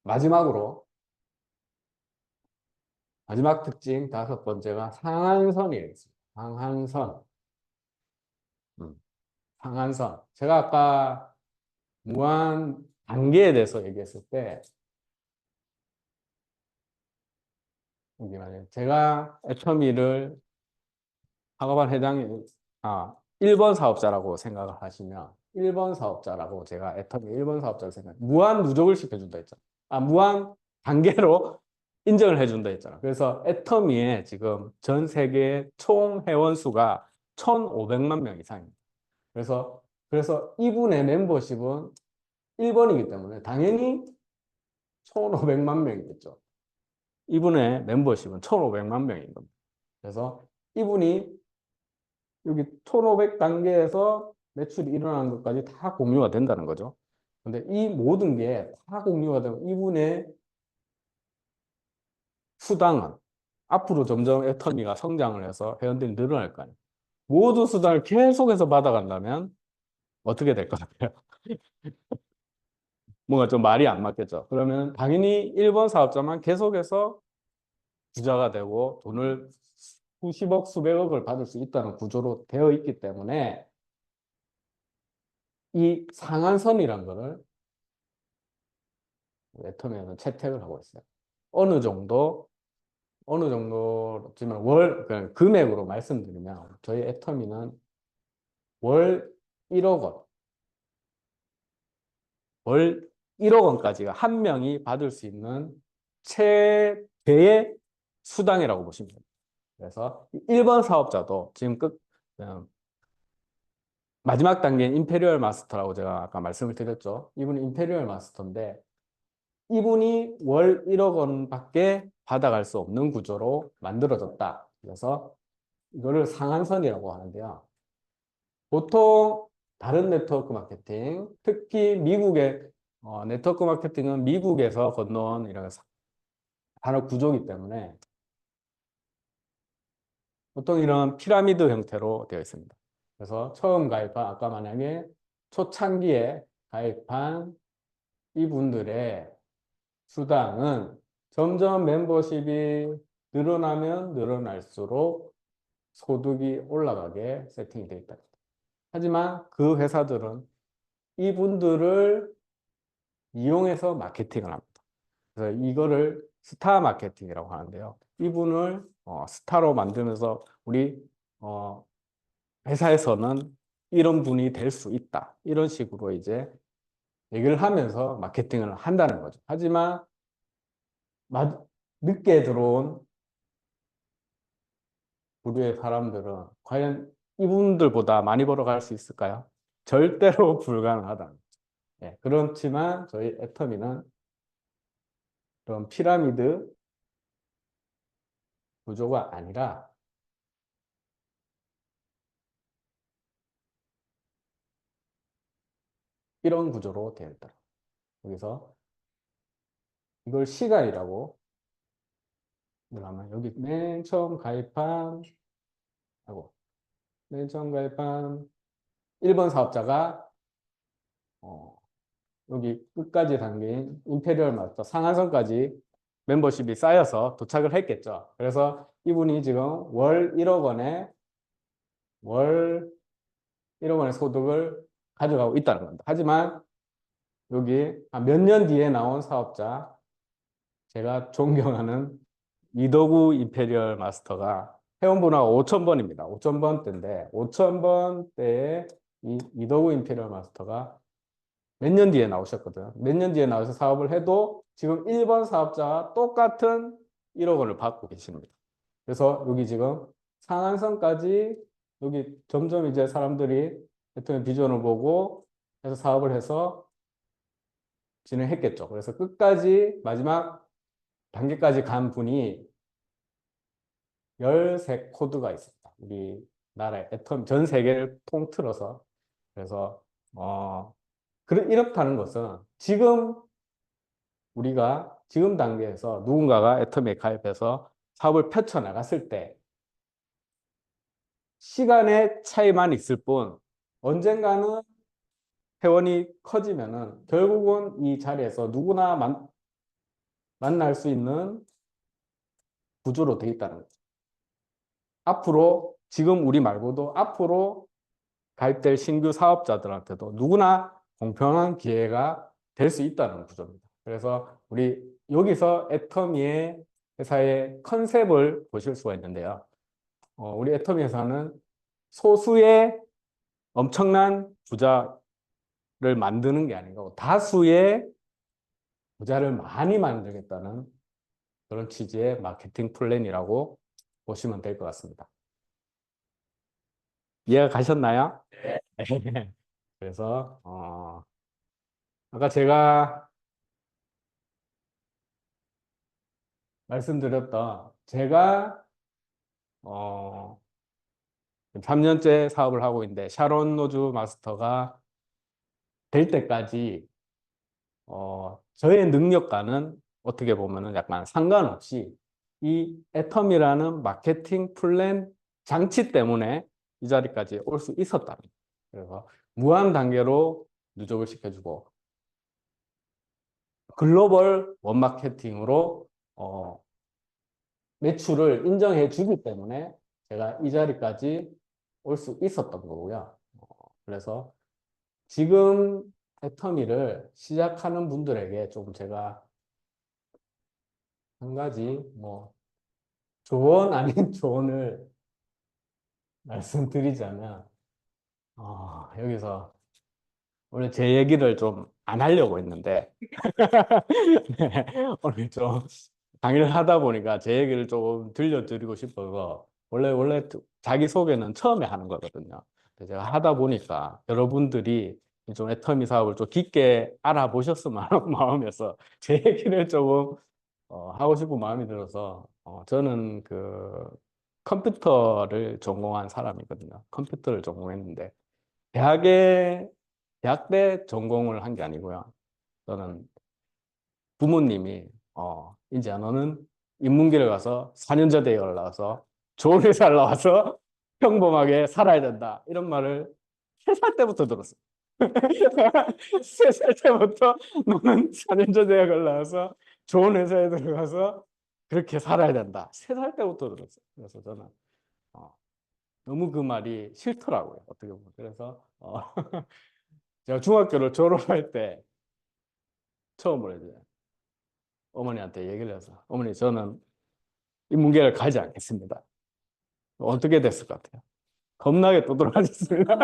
J: 마지막으로 마지막 특징 5번째가 상한선이겠습니다. 상한선. 상한선. 제가 아까 무한 단계에 대해서 얘기했을 때 제가 애터미를 학업반 회장이 1번 사업자라고 생각을 하시면 1번 사업자라고 제가 애터미 1번 사업자를 생각해요. 무한 누적을 시켜준다 했잖아. 무한 단계로 인정을 해준다 했잖아. 그래서 애터미의 지금 전 세계 총 회원 수가 1,500만 명 이상입니다. 그래서 이분의 멤버십은 1번이기 때문에 당연히 1,500만 명이겠죠. 이분의 멤버십은 1,500만 명인 겁니다. 그래서 이분이 여기 1,500 단계에서 매출이 일어나는 것까지 다 공유가 된다는 거죠. 근데 이 모든 게 다 공유가 되면 이분의 수당은 앞으로 점점 애터미가 성장을 해서 회원들이 늘어날 거 아니에요. 모든 수당을 계속해서 받아간다면 어떻게 될 것 같아요? 뭔가 좀 말이 안 맞겠죠. 그러면 당연히 1번 사업자만 계속해서 부자가 되고 돈을 수십억, 수백억을 받을 수 있다는 구조로 되어 있기 때문에 이 상한선이란 거를 애터미에는 채택을 하고 있어요. 어느 정도지만 그냥 금액으로 말씀드리면 저희 애터미는 월 1억 원, 월 1억 원까지가 한 명이 받을 수 있는 최대의 수당이라고 보시면 됩니다. 그래서 1번 사업자도 지금 마지막 단계인 임페리얼 마스터라고 제가 아까 말씀을 드렸죠. 이분이 임페리얼 마스터인데 이분이 월 1억 원밖에 받아갈 수 없는 구조로 만들어졌다. 그래서 이거를 상한선이라고 하는데요. 보통 다른 네트워크 마케팅, 특히 미국의 네트워크 마케팅은 미국에서 건너온 이런 산업 구조이기 때문에 보통 이런 피라미드 형태로 되어 있습니다. 그래서 처음 가입한, 아까 만약에 초창기에 가입한 이분들의 수당은 점점 멤버십이 늘어나면 늘어날수록 소득이 올라가게 세팅이 되어 있다. 하지만 그 회사들은 이분들을 이용해서 마케팅을 합니다. 그래서 이거를 스타 마케팅이라고 하는데요. 이분을 스타로 만들면서 우리 회사에서는 이런 분이 될 수 있다. 이런 식으로 이제 얘기를 하면서 마케팅을 한다는 거죠. 하지만 늦게 들어온 부류의 사람들은 과연 이분들보다 많이 벌어갈 수 있을까요? 절대로 불가능하다. 예, 그렇지만 저희 애터미는 그런 피라미드 구조가 아니라 이런 구조로 되어 있다. 여기서 이걸 시간이라고 그러면 여기 맨 처음 가입한 하고 맨 처음 가입한 1번 사업자가 여기 끝까지 담긴 임페리얼 마스터 상한선까지 멤버십이 쌓여서 도착을 했겠죠. 그래서 이분이 지금 월 1억 원에 월 1억 원의 소득을 가져가고 있다는 겁니다. 하지만 여기 몇 년 뒤에 나온 사업자, 제가 존경하는 이덕우 임페리얼 마스터가 회원번호가 5000번입니다. 5000번대인데 5000번대에 이덕우 임페리얼 마스터가 몇 년 뒤에 나오셨거든. 몇 년 뒤에 나와서 사업을 해도 지금 1번 사업자와 똑같은 1억 원을 받고 계십니다. 그래서 여기 지금 상한선까지 여기 점점 이제 사람들이 애터미 비전을 보고 해서 사업을 해서 진행했겠죠. 그래서 끝까지 마지막 단계까지 간 분이 13코드가 있습니다. 우리나라에 애터미 전 세계를 통틀어서. 그래서 이렇다는 것은 지금 우리가 지금 단계에서 누군가가 애터미에 가입해서 사업을 펼쳐나갔을 때 시간의 차이만 있을 뿐 언젠가는 회원이 커지면은 결국은 이 자리에서 누구나 만날 수 있는 구조로 되어 있다는 거죠. 앞으로 지금 우리 말고도 앞으로 가입될 신규 사업자들한테도 누구나 공평한 기회가 될 수 있다는 구조입니다. 그래서 우리 여기서 애터미의 회사의 컨셉을 보실 수가 있는데요. 우리 애터미 회사는 소수의 엄청난 부자를 만드는 게 아니고 다수의 부자를 많이 만들겠다는 그런 취지의 마케팅 플랜이라고 보시면 될 것 같습니다. 이해가 가셨나요? 네. 그래서 아까 제가 말씀드렸던 제가 3년째 사업을 하고 있는데 샤론 노즈 마스터가 될 때까지 저의 능력과는 어떻게 보면은 약간 상관없이 이 애텀이라는 마케팅 플랜 장치 때문에 이 자리까지 올 수 있었다는 거예요. 그래서 무한 단계로 누적을 시켜주고 글로벌 원마케팅으로 매출을 인정해 주기 때문에 제가 이 자리까지 올 수 있었던 거고요. 그래서 지금 애터미를 시작하는 분들에게 좀 제가 한 가지 조언 아닌 조언을 말씀드리자면 여기서 원래 제 얘기를 좀 안 하려고 했는데 네, 오늘 좀 강의를 하다 보니까 제 얘기를 좀 들려드리고 싶어서 원래 자기소개는 처음에 하는 거거든요. 제가 하다 보니까 여러분들이 좀 애터미 사업을 좀 깊게 알아보셨으면 하는 마음에서 제 얘기를 조금 하고 싶은 마음이 들어서 저는 그 컴퓨터를 전공한 사람이거든요. 컴퓨터를 전공했는데 대학 때 전공을 한 게 아니고요. 저는 부모님이 이제 너는 인문계를 가서 4년제 대학을 나와서 좋은 회사를 나와서 평범하게 살아야 된다. 이런 말을 3살 때부터 들었어요. 3살 때부터 너는 4년제 대학을 나와서 좋은 회사에 들어가서 그렇게 살아야 된다. 3살 때부터 들었어요. 그래서 저는 너무 그 말이 싫더라고요. 어떻게 보면. 그래서 제가 중학교를 졸업할 때 처음으로 이제 어머니한테 얘기를 해서 어머니 저는 인문계를 가지 않겠습니다. 어떻게 됐을 것 같아요? 겁나게 두드러 맞았습니다.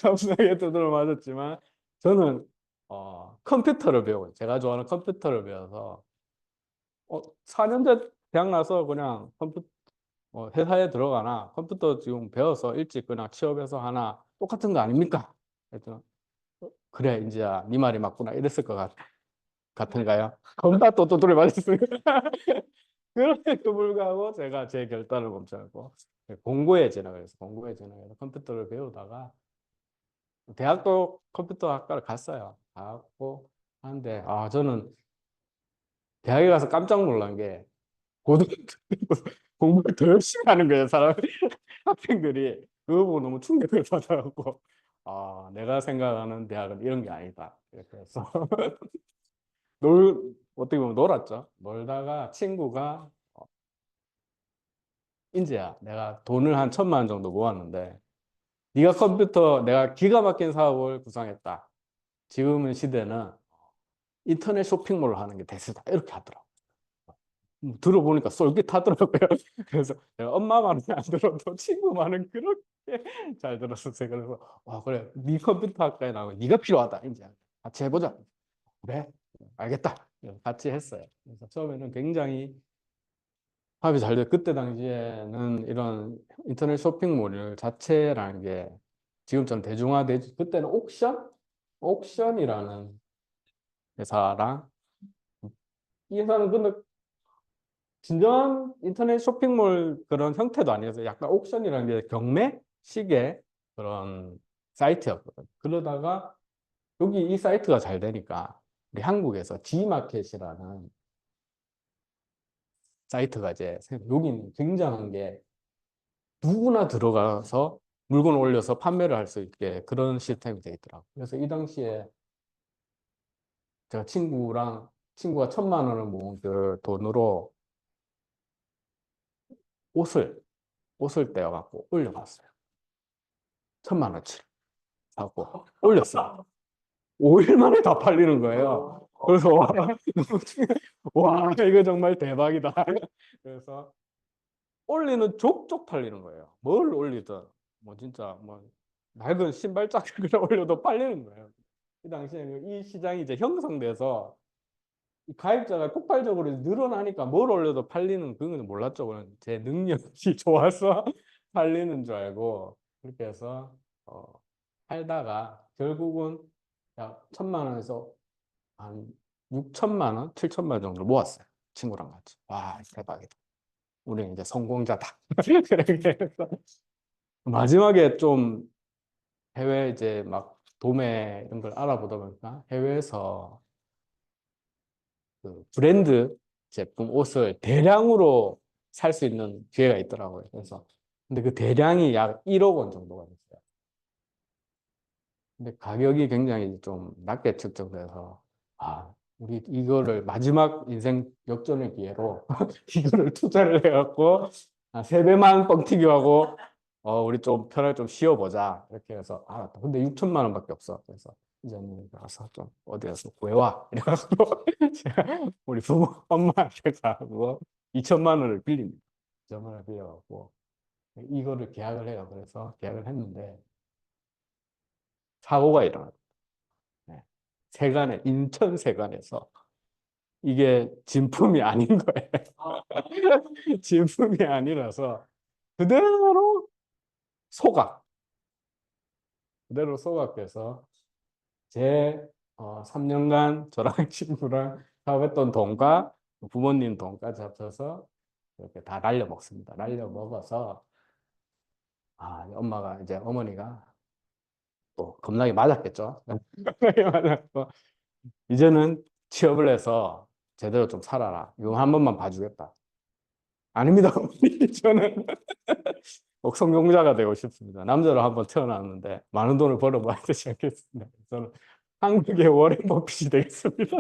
J: 겁나게 두드러 맞았지만 저는 컴퓨터를 배우고 제가 좋아하는 컴퓨터를 배워서 4년제 대학 나서 그냥 회사에 들어가나 컴퓨터 지금 배워서 일찍 그냥 취업해서 하나 똑같은 거 아닙니까? 그랬더니 그래 이제 네 말이 맞구나 이랬을 것 같은가요? 겁나 또 두드려 맞았어요. 그럼에도 불구하고 제가 제 결단을 멈춰고 공고에 진학해서 컴퓨터를 배우다가 대학도 컴퓨터 학과를 갔어요. 가고 하는데 저는 대학에 가서 깜짝 놀란 게 고등학교 공부를 더 열심히 하는 거예요, 사람 학생들이. 그거 보고 너무 충격을 받아갖고 내가 생각하는 대학은 이런 게 아니다. 이렇게 해서 어떻게 보면 놀았죠. 놀다가 친구가 인재야, 내가 돈을 한 1,000만 원 정도 모았는데 네가 내가 기가 막힌 사업을 구상했다. 지금의 시대는 인터넷 쇼핑몰을 하는 게 대세다. 이렇게 하더라고요. 들어보니까 쏠깃하더라고요. 그래서 내가 엄마 말은 안 들어도 친구 말은 그렇게 잘 들었었어요. 그래서 그래, 네 컴퓨터 학과에 나오고 네가 필요하다. 이제 같이 해보자. 그래, 알겠다. 같이 했어요. 그래서 처음에는 굉장히 합이 잘 돼. 그때 당시에는 이런 인터넷 쇼핑몰 자체라는 게 지금처럼 대중화되지. 그때는 옥션이라는 회사랑 이 회사는 근데 진정한 인터넷 쇼핑몰 그런 형태도 아니어서 약간 옥션이라는 게 경매식의 그런 사이트였거든. 그러다가 여기 이 사이트가 잘 되니까 우리 한국에서 G마켓이라는 사이트가 이제 여기는 굉장한 게 누구나 들어가서 물건을 올려서 판매를 할 수 있게 그런 시스템이 되어 있더라고요. 그래서 이 당시에 제가 친구가 1,000만 원을 모은 그 돈으로 옷을 떼어갖고 올려봤어요. 1,000만 원치 하고 올렸어요. 5일 만에 다 팔리는 거예요. 그래서 와 이거 정말 대박이다. 그래서 올리는 족족 팔리는 거예요. 뭘 올리든 진짜 낡은 신발장을 그냥 올려도 팔리는 거예요. 이 당시에는 이 시장이 이제 형성돼서 이 가입자가 폭발적으로 늘어나니까 뭘 올려도 팔리는 그건 몰랐죠. 그건 제 능력이 좋아서 팔리는 줄 알고 그렇게 해서 팔다가 결국은 약 1,000만 원에서 한 6천만 원, 7천만 원 정도 모았어요. 친구랑 같이. 와 대박이다. 우리는 이제 성공자다. 그렇게 해서 마지막에 좀 해외 이제 막 도매 이런 걸 알아보다 보니까 해외에서 그 브랜드 제품 옷을 대량으로 살 수 있는 기회가 있더라고요. 그래서 근데 그 대량이 약 1억 원 정도가 됐어요. 근데 가격이 굉장히 좀 낮게 측정돼서 우리 이거를 마지막 인생 역전의 기회로 이거를 투자를 해갖고 3배만 뻥튀기하고 우리 좀 편하게 좀 쉬어보자 이렇게 해서 근데 6천만 원밖에 없어. 그래서 이제는 가서 좀 어디 가서 구해와 이래가지고 제가 우리 부모 엄마한테 가고 2천만 원을 빌립니다. 2천만 원을 빌려갖고 이거를 계약을 해요. 그래서 계약을 했는데 사고가 일어났어요. 인천 세관에서 이게 진품이 아닌 거예요. 진품이 아니라서 그대로 소각돼서 제 3년간 저랑 친구랑 사업했던 돈과 부모님 돈까지 합쳐서 이렇게 다 날려먹습니다. 날려먹어서 엄마가 이제 어머니가 또 겁나게 맞았겠죠. 겁나게 맞았고 이제는 취업을 해서 제대로 좀 살아라. 이거 한 번만 봐주겠다. 아닙니다. 저는 성공자가 되고 싶습니다. 남자로 한번 태어났는데 많은 돈을 벌어봐야 되지 않겠습니다. 저는 한국의 워렌 버핏이 되겠습니다.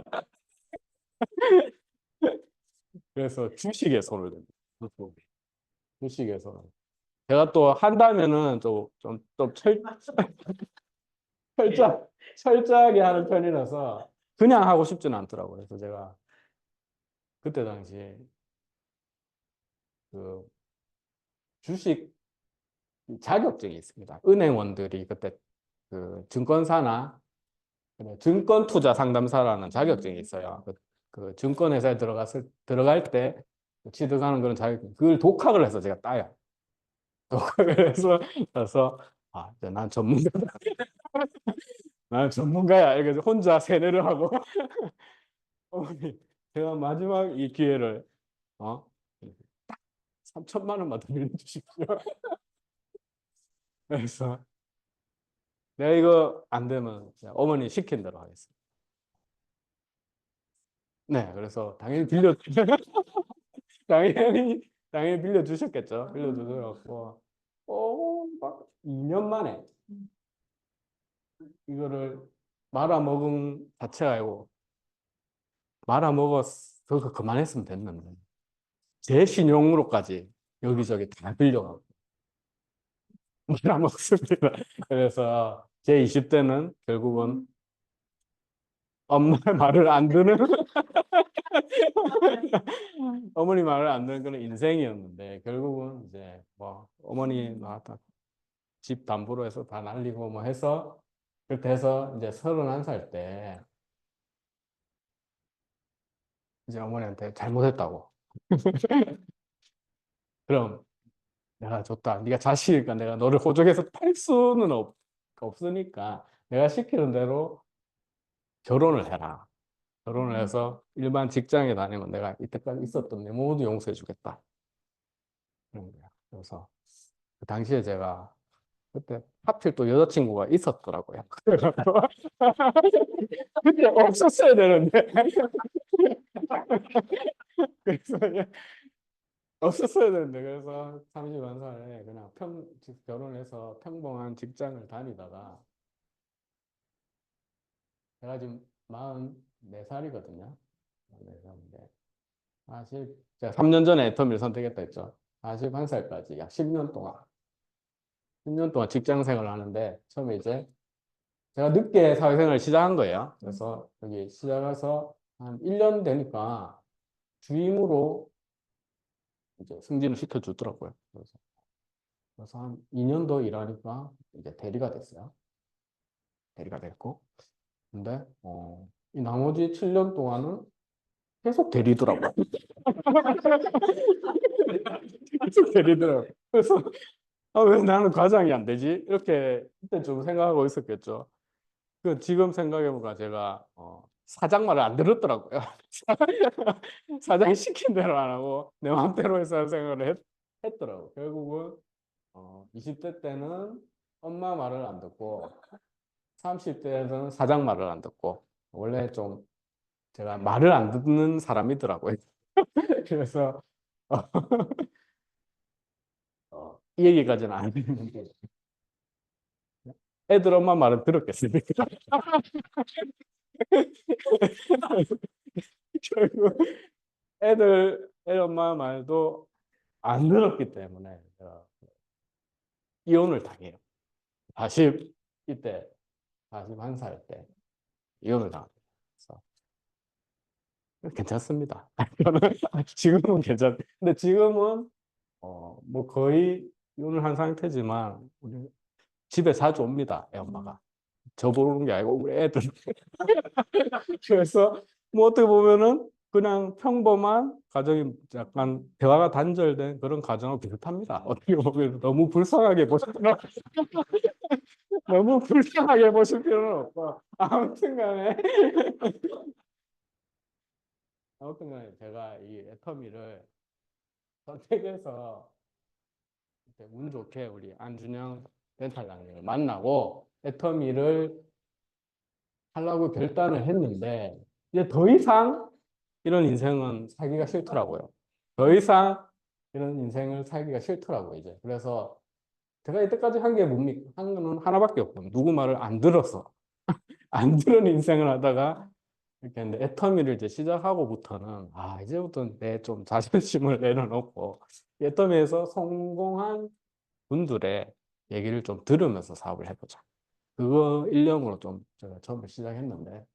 J: 그래서 주식에 손을 댑니다. 주식에 손을. 제가 또 한다면은 좀 철저하게 하는 편이라서 그냥 하고 싶지는 않더라고요. 그래서 제가 그때 당시에 그 주식 자격증이 있습니다. 은행원들이 그때 그 증권사나 증권 투자 상담사라는 자격증이 있어요. 그 증권회사에 들어갈 때 취득하는 그런 자격증, 그걸 독학을 해서 제가 따요. 독학을 해서 그래서 이제 난 전문가다. 난 전문가야. 이렇게 혼자 세뇌를 하고 어머니, 제가 마지막 이 기회를 딱 3천만 원만 더 빌려주십시오. 그래서 내가 이거 안 되면 어머니 시킨 대로 하겠습니다. 네, 그래서 당연히 당연히 빌려주셨겠죠. 빌려주셔갖고 막 2년 만에 이거를 말아먹은 자체가 아니고 말아먹어서 그만했으면 됐는데 제 신용으로까지 여기저기 다 빌려가고 말아먹습니다. 그래서 제 20대는 결국은 엄마 말을 안 듣는 어머니 말을 안 듣는 그런 인생이었는데 결국은 이제 뭐 어머니 집 담보로 해서 다 날리고 뭐 해서 그렇게 해서 이제 31살 때 이제 어머니한테 잘못했다고. 그럼 내가 줬다. 네가 자식이니까 내가 너를 호적해서 팔 수는 없으니까 내가 시키는 대로 결혼을 해라. 결혼을 해서 일반 직장에 다니면 내가 이때까지 있었던 내 모두 용서해 주겠다. 그런 거야. 그래서 그 당시에 제가 그때 하필 또 여자친구가 있었더라고요. 그때 없었어야 되는데. 그래서 없었어야 되는데 그래서 31살에 그냥 결혼해서 평범한 직장을 다니다가 제가 지금 44살이거든요. 44살인데 제가 3년 전에 애터미를 선택했다 했죠. 41살까지 약 10년 동안 직장 생활을 하는데 처음에 이제 제가 늦게 사회생활을 시작한 거예요. 그래서 여기 시작해서 한 1년 되니까 주임으로 이제 승진을 시켜주더라고요. 그래서 한 2년 더 일하니까 이제 대리가 됐어요. 대리가 됐고, 근데 이 나머지 7년 동안은 계속 대리더라고요. 계속 대리더라고요. 그래서 왜 나는 과장이 안 되지? 이렇게 그때 좀 생각하고 있었겠죠. 지금 생각해보니까 제가 사장 말을 안 들었더라고요. 사장이 시킨 대로 안 하고 내 마음대로 해서 생각을 했더라고요. 결국은 20대 때는 엄마 말을 안 듣고 30대에서는 사장 말을 안 듣고 원래 좀 제가 말을 안 듣는 사람이더라고요. 그래서 이 얘기까지는 안 했는데 애들 엄마 말은 들었겠습니까? 결국 애들 엄마 말도 안 들었기 때문에 이혼을 당해요. 41살 때 이혼을 당합니다. 괜찮습니다. 지금은 근데 지금은 뭐 거의 이혼을 한 상태지만 우리 집에 자주 옵니다. 애 엄마가. 저 보는 게 아니고 우리 애들. 그래서 뭐 어떻게 보면은 그냥 평범한 가정이 약간 대화가 단절된 그런 가정하고 비슷합니다. 어떻게 보면 너무 불쌍하게 보실 필요는 너무 불쌍하게 보실 필요는 없고 아무튼 간에 제가 이 애터미를 선택해서 운 좋게 우리 안준영 덴탈장님을 만나고 애터미를 하려고 결단을 했는데 이제 더 이상 이런 인생은 살기가 싫더라고요. 더 이상 이런 인생을 살기가 싫더라고요. 이제 그래서 제가 이때까지 한 게 뭡니까? 한 거는 하나밖에 없고 누구 말을 안 들어서 안 들은 인생을 하다가 이렇게 했는데 애터미를 이제 시작하고부터는 이제부터는 내 좀 자존심을 내려놓고 애터미에서 성공한 분들의 얘기를 좀 들으면서 사업을 해보자. 그거 일념으로 좀 제가 처음에 시작했는데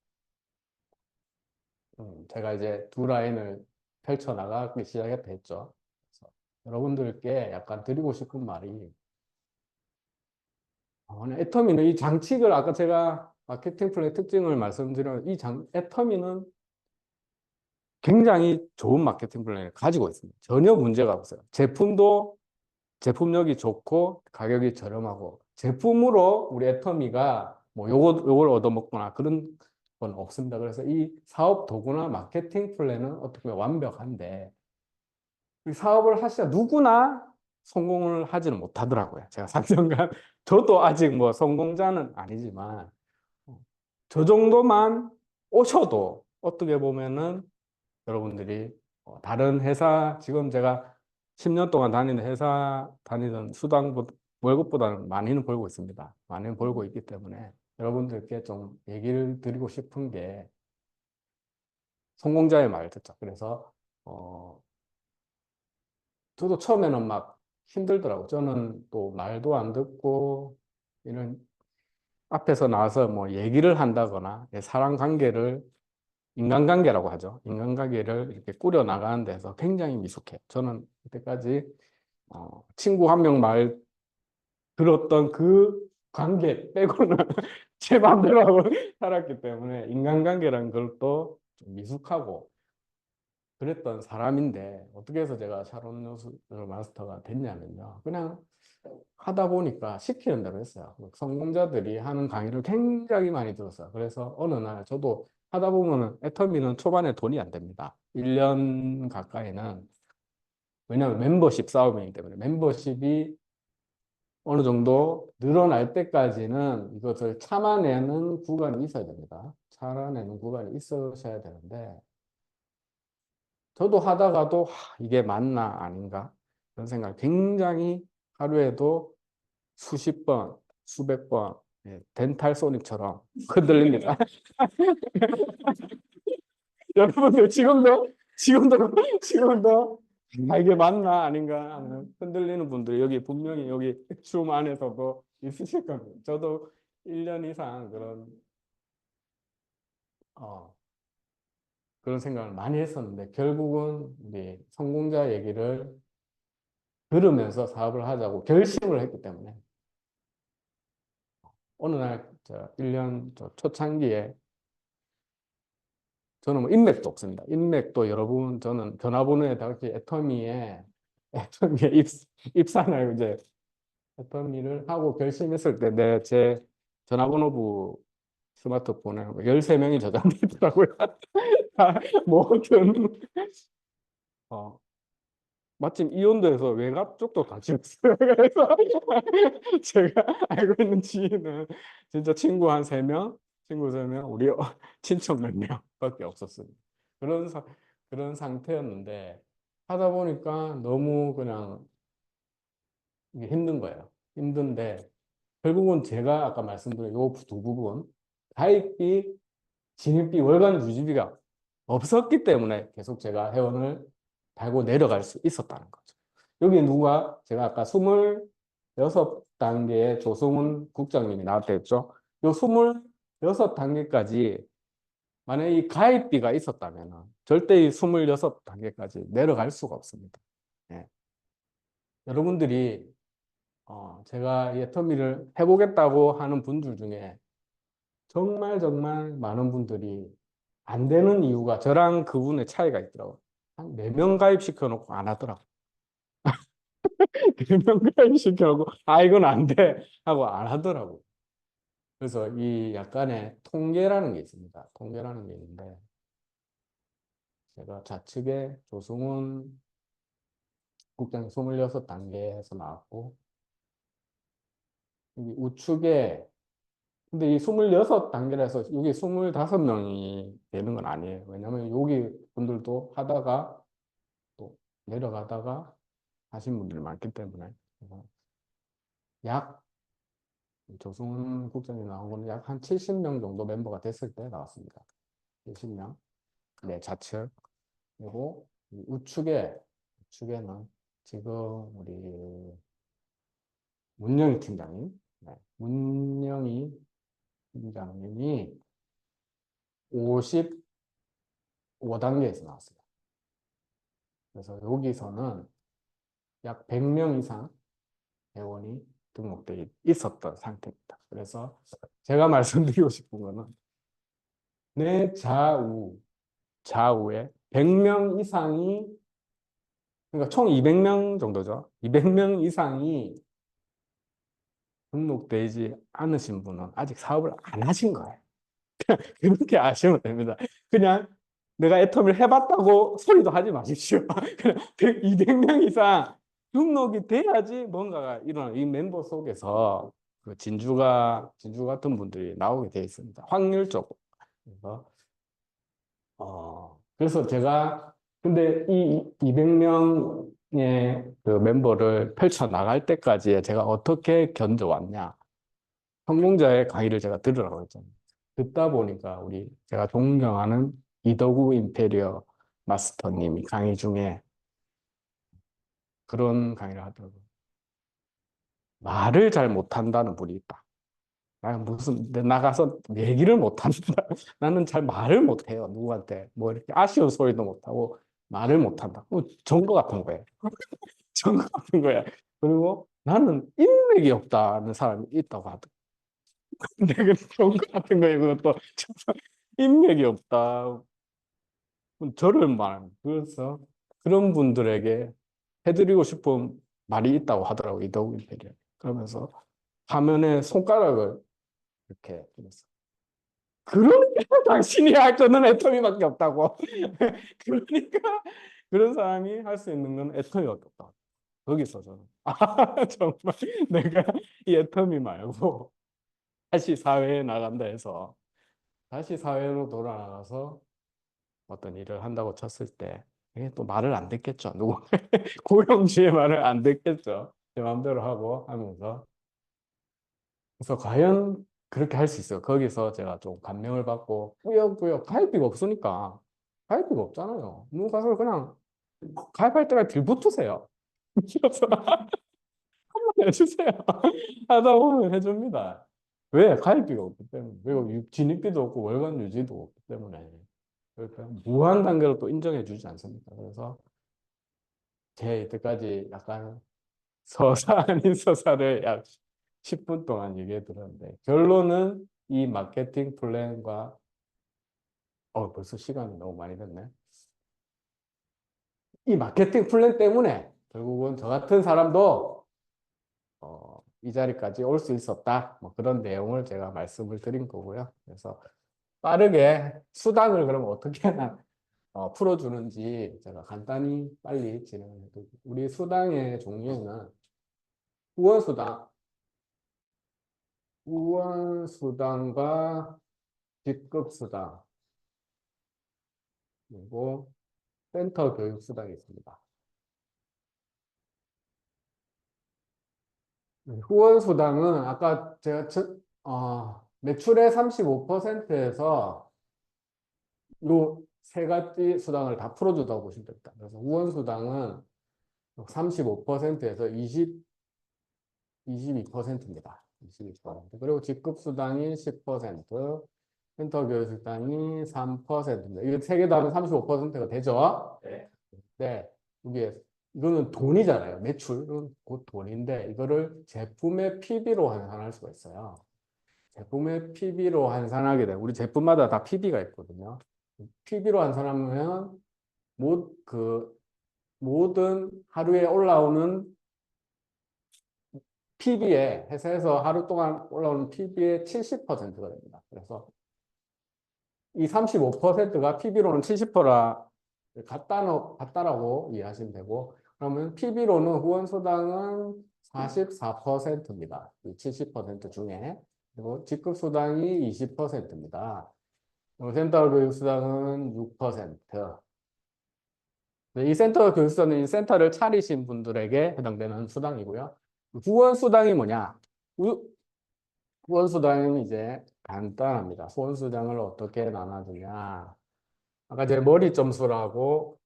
J: 제가 이제 두 라인을 펼쳐나가기 시작했죠. 그래서 여러분들께 약간 드리고 싶은 말이 애터미는 이 장치를 아까 제가 마케팅 플랜의 특징을 말씀드렸는데 애터미는 굉장히 좋은 마케팅 플랜을 가지고 있습니다. 전혀 문제가 없어요. 제품력이 좋고 가격이 저렴하고 제품으로 우리 애터미가 뭐 요걸 얻어먹거나 그런 건 없습니다. 그래서 이 사업 도구나 마케팅 플랜은 어떻게 보면 완벽한데 이 사업을 하시다 누구나 성공을 하지는 못하더라고요. 제가 상정간 저도 아직 뭐 성공자는 아니지만 저 정도만 오셔도 어떻게 보면은 여러분들이 다른 회사 지금 제가 10년 동안 다니는 회사 다니던 월급보다는 많이는 벌고 있습니다. 많이는 벌고 있기 때문에 여러분들께 좀 얘기를 드리고 싶은 게 성공자의 말 듣죠. 그래서 저도 처음에는 막 힘들더라고요. 저는 또 말도 안 듣고 이런 앞에서 나와서 뭐 얘기를 한다거나 사람 관계를 인간관계라고 하죠. 인간관계를 이렇게 꾸려 나가는 데서 굉장히 미숙해요. 저는 그때까지 친구 한 명 말 들었던 그 관계 빼고는 제 마음대로 하고 살았기 때문에 인간관계라는 걸 또 좀 미숙하고 그랬던 사람인데 어떻게 해서 제가 샤론 요술 마스터가 됐냐면요. 그냥 하다 보니까 시키는 대로 했어요. 성공자들이 하는 강의를 굉장히 많이 들었어요. 그래서 어느 날 저도 하다 보면은 애터미는 초반에 돈이 안 됩니다. 1년 가까이는 왜냐하면 멤버십 싸움이기 때문에 멤버십이 어느 정도 늘어날 때까지는 이것을 참아내는 구간이 있어야 됩니다. 참아내는 구간이 있으셔야 되는데 저도 하다가도 이게 맞나 아닌가 그런 생각 굉장히 하루에도 수십 번, 수백 번 덴탈 소닉처럼 흔들립니다. 여러분들 지금도 이게 맞나 아닌가 하는 흔들리는 분들이 여기 분명히 여기 줌 안에서도 있으실 겁니다. 저도 1년 이상 그런 생각을 많이 했었는데 결국은 우리 성공자 얘기를 들으면서 사업을 하자고 결심을 했기 때문에 어느 날 1년 초창기에 저는 뭐 인맥도 없습니다. 인맥도 여러분 저는 전화번호에 당시 애터미에 입사를 이제 애터미를 하고 결심했을 때 제 전화번호부 스마트폰에 13명이 저장돼 있더라고요. 모든 마침 이온도에서 외갑 쪽도 같이 있어요. 그래서 제가 알고 있는 지인은 진짜 친구 한 3명, 친구 3명, 우리 친척 몇 명밖에 없었습니다. 그런 상태였는데 하다 보니까 너무 그냥 이게 힘든 거예요. 힘든데 결국은 제가 아까 말씀드린 요 두 부분 가입비, 진입비, 월간 유지비가 없었기 때문에 계속 제가 회원을 달고 내려갈 수 있었다는 거죠. 여기 제가 아까 26단계의 조성훈 국장님이 나왔다 했죠. 요 26단계까지 만약에 이 가입비가 있었다면 절대 이 26단계까지 내려갈 수가 없습니다. 네. 여러분들이 제가 이 애터미를 해보겠다고 하는 분들 중에 정말 많은 분들이 안 되는 이유가 저랑 그분의 차이가 있더라고요. 한 4명 가입시켜놓고 안 하더라고요. 4명 가입시켜놓고 이건 안 돼 하고 안 하더라고요. 그래서 이 약간의 통계라는 게 있습니다. 통계라는 게 있는데 제가 좌측에 조승훈 국장이 26단계에서 나왔고 여기 우측에 근데 이 26단계라서 여기 25명이 되는 건 아니에요. 왜냐면 여기 분들도 하다가 또 내려가다가 하신 분들이 많기 때문에 약 조승훈 국장이 나온 거는 약 한 70명 정도 멤버가 됐을 때 나왔습니다. 70명. 네, 좌측. 그리고 우측에는 지금 우리 문영희 팀장님, 문영희 팀장님이 55단계에서 나왔어요. 그래서 여기서는 약 100명 이상 회원이 등록되어 있었던 상태입니다. 그래서 제가 말씀드리고 싶은 거는 내 좌우에 100명 이상이, 그러니까 총 200명 정도죠. 200명 이상이 등록되지 않으신 분은 아직 사업을 안 하신 거예요. 그렇게 아시면 됩니다. 그냥 내가 애터미를 해봤다고 소리도 하지 마십시오. 그냥 200명 이상 등록이 돼야지 뭔가가 일어나. 이 멤버 속에서 그 진주 같은 분들이 나오게 되어 있습니다. 확률적으로. 그래서 제가 근데 이 200명의 그 멤버를 펼쳐 나갈 때까지 제가 어떻게 견뎌왔냐. 성공자의 강의를 제가 들으라고 했잖아요. 듣다 보니까 제가 존경하는 이덕우 임페리어 마스터님이 강의 중에 그런 강의를 하더라고요. 말을 잘 못한다는 분이 있다. 나가서 얘기를 못한다. 나는 잘 말을 못해요. 누구한테 뭐 이렇게 아쉬운 소리도 못하고 말을 못한다. 전거 같은 거예요. 전거 같은 거야. 그리고 나는 인맥이 없다는 사람이 있다고 하더라고요. 내가 좋은 것 같은 거예요. 그것도 인맥이 없다. 저를 말합니다. 그래서 그런 분들에게 해드리고 싶은 말이 있다고 하더라고요. 이덕우 임페리얼. 그러면서 화면에 손가락을 이렇게 들었어. 그러니까 당신이 할 줄은 애터미밖에 없다고. 그러니까 그런 사람이 할 수 있는 건 애터미밖에 없다. 거기서 저는 정말 내가 이 애터미 말고 다시 사회에 나간다 해서 다시 사회로 돌아나가서 어떤 일을 한다고 쳤을 때 이게 또 말을 안 듣겠죠. 누구 고영주의 말을 안 듣겠죠. 제 마음대로 하고 하면서 그래서 과연 그렇게 할 수 있어요. 거기서 제가 좀 감명을 받고 꾸역꾸역 가입비가 없으니까 가입비가 없잖아요. 누구 가서 그냥 가입할 때가 들붙으세요. 그래서 한번 해주세요. 하다 보면 해줍니다. 왜? 가입비가 없기 때문에. 그리고 진입비도 없고 월간 유지도 없기 때문에. 그러니까 무한 단계로 또 인정해 주지 않습니까? 그래서 제 이때까지 약간 서사 아닌 서사를 약 10분 동안 얘기해 들었는데 결론은 이 마케팅 플랜과 벌써 시간이 너무 많이 됐네. 이 마케팅 플랜 때문에 결국은 저 같은 사람도 이 자리까지 올 수 있었다. 뭐 그런 내용을 제가 말씀을 드린 거고요. 그래서 빠르게 수당을 그럼 어떻게 하나 풀어주는지 제가 간단히 빨리 진행을 해드릴게요. 우리 수당의 종류는 후원수당과 직급수당 그리고 센터 교육수당이 있습니다. 후원수당은 아까 제가 매출의 35%에서 요 세 가지 수당을 다 풀어준다고 보시면 됩니다. 그래서 후원수당은 35%에서 22%입니다. 22%. 그리고 직급수당이 10%, 센터교육수당이 3%입니다. 이거 세 개 다 하면 35%가 되죠? 네. 네. 이거는 돈이잖아요. 매출은 곧 돈인데 이거를 제품의 PB로 환산할 수가 있어요. 제품의 PB로 환산하게 되면 우리 제품마다 다 PB가 있거든요. PB로 환산하면 모든 하루에 올라오는 PB에 회사에서 하루 동안 올라오는 PB의 70%가 됩니다. 그래서 이 35%가 PB로는 70%라 같다라고 이해하시면 되고 그러면 PB로는 후원수당은 44%입니다. 이 70% 중에 그리고 직급수당이 20%입니다. 센터 교육수당은 6%. 이 센터 교육수당은 센터를 차리신 분들에게 해당되는 수당이고요. 후원수당이 뭐냐? 후원수당은 이제 간단합니다. 후원수당을 어떻게 나눠주냐? 아까 제 머리 점수라고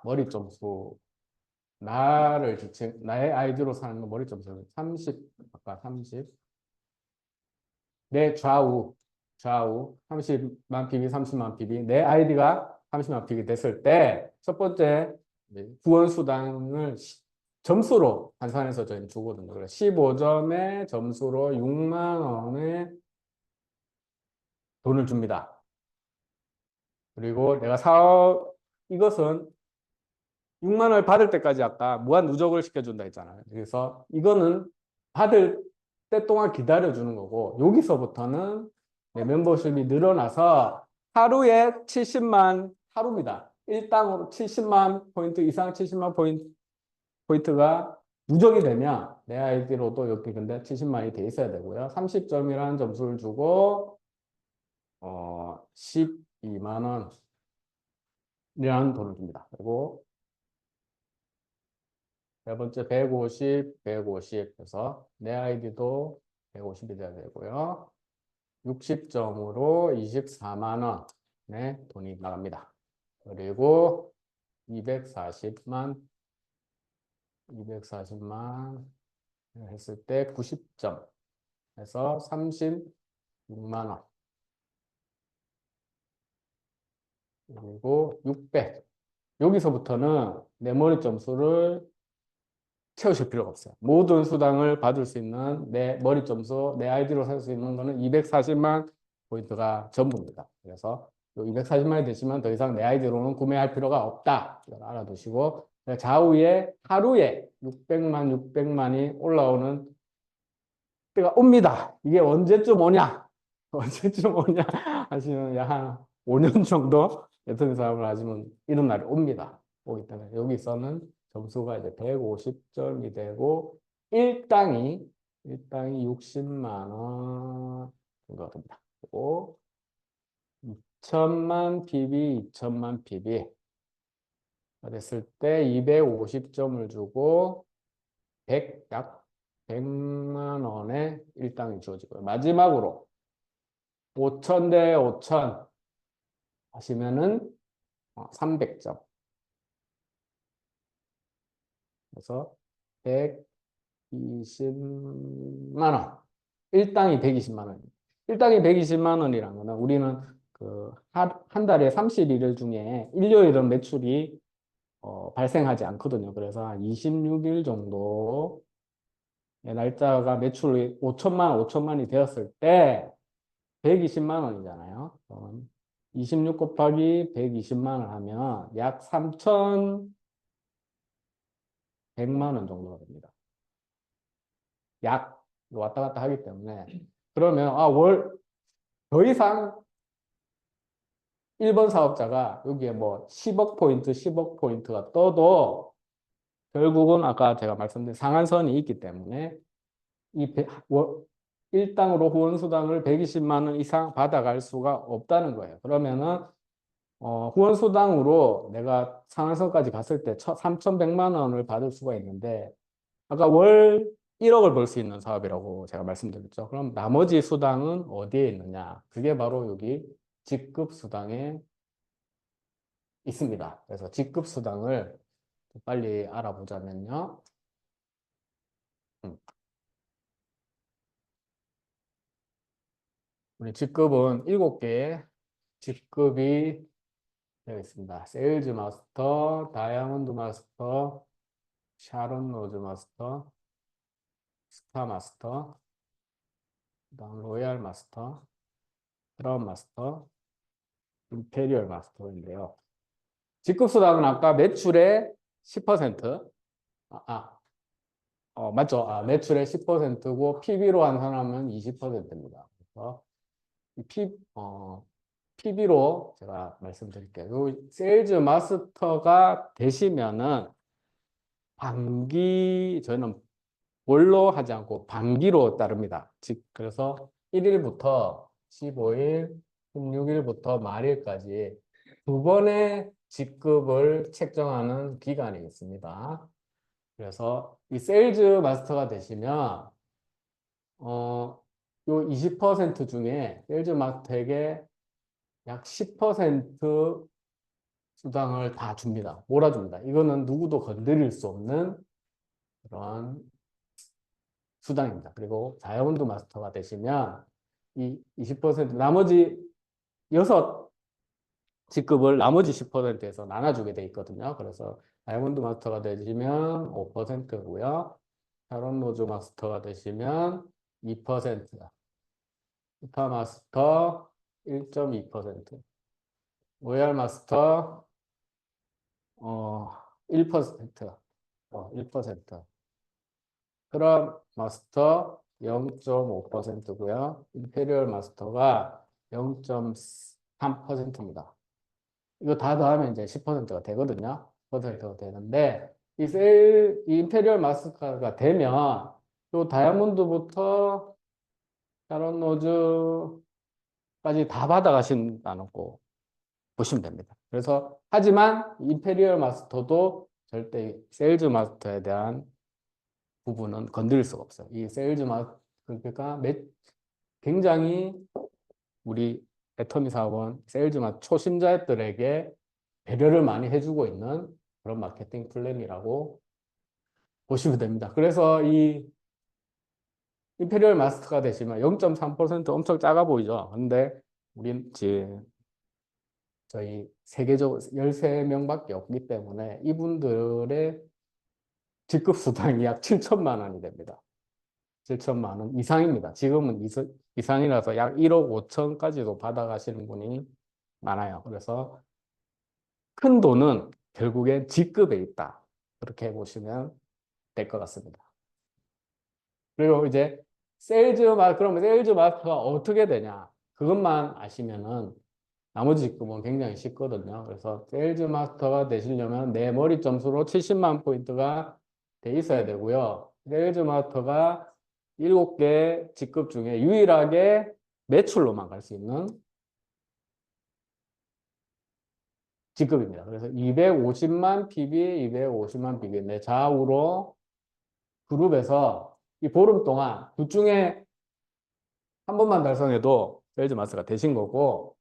J: 머리 점수 나의 아이디로 사는 머리 점수는 30, 아까 30. 내 좌우 30만 PB, 30만 PB. 내 아이디가 30만 PB 됐을 때 첫 번째 후원수당을 점수로 환산해서 저희는 주거든요. 그래서 15점의 점수로 6만 원의 돈을 줍니다. 그리고 내가 이것은 6만 원을 받을 때까지 아까 무한 누적을 시켜준다 했잖아요. 그래서 이거는 받을 때 동안 기다려주는 거고, 여기서부터는 내 멤버십이 늘어나서 하루에 70만, 하루입니다. 일당으로 70만 포인트 이상 70만 포인트가 누적이 되면 내 아이디로도 여기 근데 70만이 돼 있어야 되고요. 30점이라는 점수를 주고 12만 원이라는 돈을 줍니다. 그리고 세 번째 150, 150 해서 내 아이디도 150이 돼야 되고요. 60점으로 24만 원의 돈이 나갑니다. 그리고 240만 했을 때 90점 해서 36만 원. 그리고 600. 여기서부터는 내 머리 점수를 채우실 필요가 없어요. 모든 수당을 받을 수 있는 내 머리 점수, 내 아이디로 살 수 있는 거는 240만 포인트가 전부입니다. 그래서 240만이 되시면 더 이상 내 아이디로는 구매할 필요가 없다. 이걸 알아두시고 좌우에 하루에 600만이 올라오는 때가 옵니다. 이게 언제쯤 오냐? 언제쯤 오냐? 하시면 약 한 5년 정도 애터미 사업을 하시면 이런 날이 옵니다. 오기 때문에 여기서는 점수가 이제 150점이 되고 일당이 60만 원 정도 됩니다. 그리고 2천만 PB 됐을 때 250점을 주고 약 100만 원의 일당이 주어지고요. 마지막으로 5천 대 5천 하시면은 300점. 그래서 120만 원. 일당이 120만 원입니다. 일당이 120만 원이라는 거는 우리는 한 달에 30일 중에 일요일은 매출이 발생하지 않거든요. 그래서 한 26일 정도 날짜가 매출이 5천만이 되었을 때 120만 원이잖아요. 26 곱하기 120만 원 하면 약 3,100만 원 정도가 됩니다. 약 왔다 갔다 하기 때문에 그러면 더 이상 1번 사업자가 여기에 뭐 10억 포인트가 떠도 결국은 아까 제가 말씀드린 상한선이 있기 때문에 일당으로 후원수당을 120만 원 이상 받아갈 수가 없다는 거예요. 그러면은 후원수당으로 내가 상한선까지 갔을 때 3,100만 원을 받을 수가 있는데 아까 월 1억을 벌 수 있는 사업이라고 제가 말씀드렸죠. 그럼 나머지 수당은 어디에 있느냐? 그게 바로 여기 직급수당에 있습니다. 그래서 직급수당을 빨리 알아보자면요. 우리 직급은 7개의 직급이 되어 있습니다. 세일즈 마스터, 다이아몬드 마스터, 샤론 로즈 마스터, 스타 마스터, 그다음 로얄 마스터, 크라운 마스터, 임페리얼 마스터인데요. 직급수당은 아까 매출의 10%, 맞죠? 매출의 10%고 PB로 환산하면 20%입니다. 그래서 PB로 제가 말씀드릴게요. 세일즈 마스터가 되시면은 저희는 월로 하지 않고 반기로 따릅니다. 그래서 1일부터 15일, 16일부터 말일까지 두 번의 직급을 책정하는 기간이 있습니다. 그래서 이 세일즈 마스터가 되시면 요 20% 중에 세일즈 마스터에게 약 10% 수당을 다 줍니다. 몰아줍니다. 이거는 누구도 건드릴 수 없는 그런 수당입니다. 그리고 다이아몬드 마스터가 되시면 이 20% 나머지 6직급을 나머지 10%에서 나눠주게 돼 있거든요. 그래서 다이아몬드 마스터가 되시면 5%고요. 샤론 로즈 마스터가 되시면 2%, 스타 마스터 1.2%, 로얄 마스터 1%, 1%. 크럼 마스터 0.5%고요. 임페리얼 마스터가 0.3%입니다. 이거 다 더하면 이제 10%가 되거든요. 10%가 되는데 이 임페리얼 마스터가 되면 요 다이아몬드부터 샤론 로즈까지 다 받아가신다는 거 보시면 됩니다. 그래서 하지만 임페리얼 마스터도 절대 세일즈 마스터에 대한 부분은 건드릴 수가 없어요. 이 세일즈 마스터 그러니까 굉장히 우리 애터미 사업은 세일즈 마스터 초심자들에게 배려를 많이 해주고 있는 그런 마케팅 플랜이라고 보시면 됩니다. 그래서 이 임페리얼 마스터가 되시면 0.3% 엄청 작아 보이죠. 근데 우린 지금 저희 세계적으로 13명밖에 없기 때문에 이분들의 직급 수당이 약 7천만 원이 됩니다. 7천만 원 이상입니다. 지금은 이상이라서 약 1억 5천까지도 받아가시는 분이 많아요. 그래서 큰 돈은 결국엔 직급에 있다. 그렇게 보시면 될 것 같습니다. 그리고 이제 그러면 세일즈 마스터가 어떻게 되냐? 그것만 아시면은 나머지 직급은 굉장히 쉽거든요. 그래서 세일즈 마스터가 되시려면 내 머리 점수로 70만 포인트가 돼 있어야 되고요. 세일즈 마스터가 7개 직급 중에 유일하게 매출로만 갈 수 있는 직급입니다. 그래서 250만 PB, 250만 PB 내 좌우로 그룹에서 이 보름 동안 둘 중에 한 번만 달성해도 세일즈 마스터가 되신 거고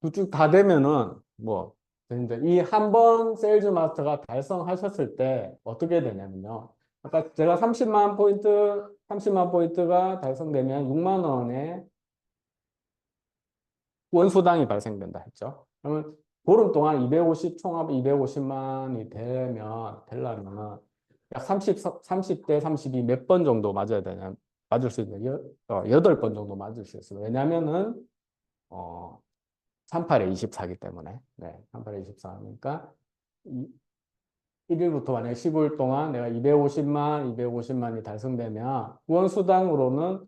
J: 둘 중 다 되면은 뭐 이 한 번 세일즈 마스터가 달성하셨을 때 어떻게 되냐면요. 아까 제가 30만 포인트가 달성되면 6만 원의 원수당이 발생된다 했죠. 그러면 보름 동안 총합 250만이 되려면 약 30대 32 몇 번 정도 맞아야 되냐, 맞을 수 있는 8번 정도 맞을 수 있어요. 왜냐면은 38에 24이기 때문에. 네, 38에 24니까 1일부터 만약에 15일 동안 내가 250만이 달성되면 후원수당으로는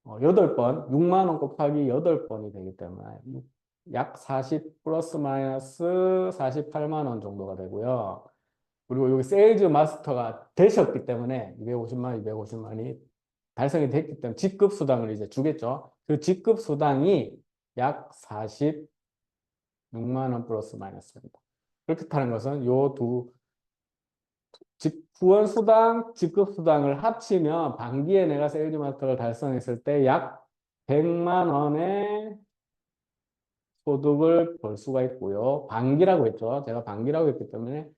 J: 8번, 6만 원 곱하기 8번이 되기 때문에 약 40 플러스 마이너스 48만 원 정도가 되고요. 그리고 여기 세일즈 마스터가 되셨기 때문에 250만이 달성이 됐기 때문에 직급 수당을 이제 주겠죠. 그 직급 수당이 약 46만 원 플러스 마이너스입니다. 그렇다는 것은 요 후원 수당, 직급 수당을 합치면 반기에 내가 세일즈 마스터를 달성했을 때 약 100만 원의 소득을 벌 수가 있고요. 반기라고 했죠. 제가 반기라고 했기 때문에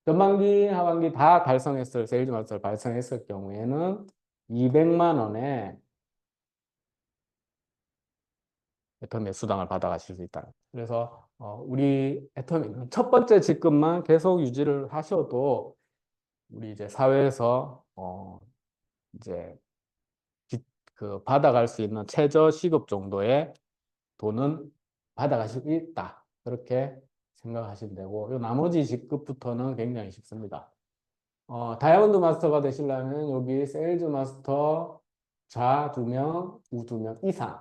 J: 전반기, 하반기 다 세일즈 마스터를 달성했을 경우에는 200만 원의 애터미의 수당을 받아가실 수 있다. 그래서 우리 애터미는 첫 번째 직급만 계속 유지를 하셔도 우리 이제 사회에서 이제 받아갈 수 있는 최저 시급 정도의 돈은 받아가실 수 있다. 그렇게 생각하시면 되고, 요 나머지 직급부터는 굉장히 쉽습니다. 다이아몬드 마스터가 되시려면 여기 세일즈 마스터 좌 2명, 우 2명 이상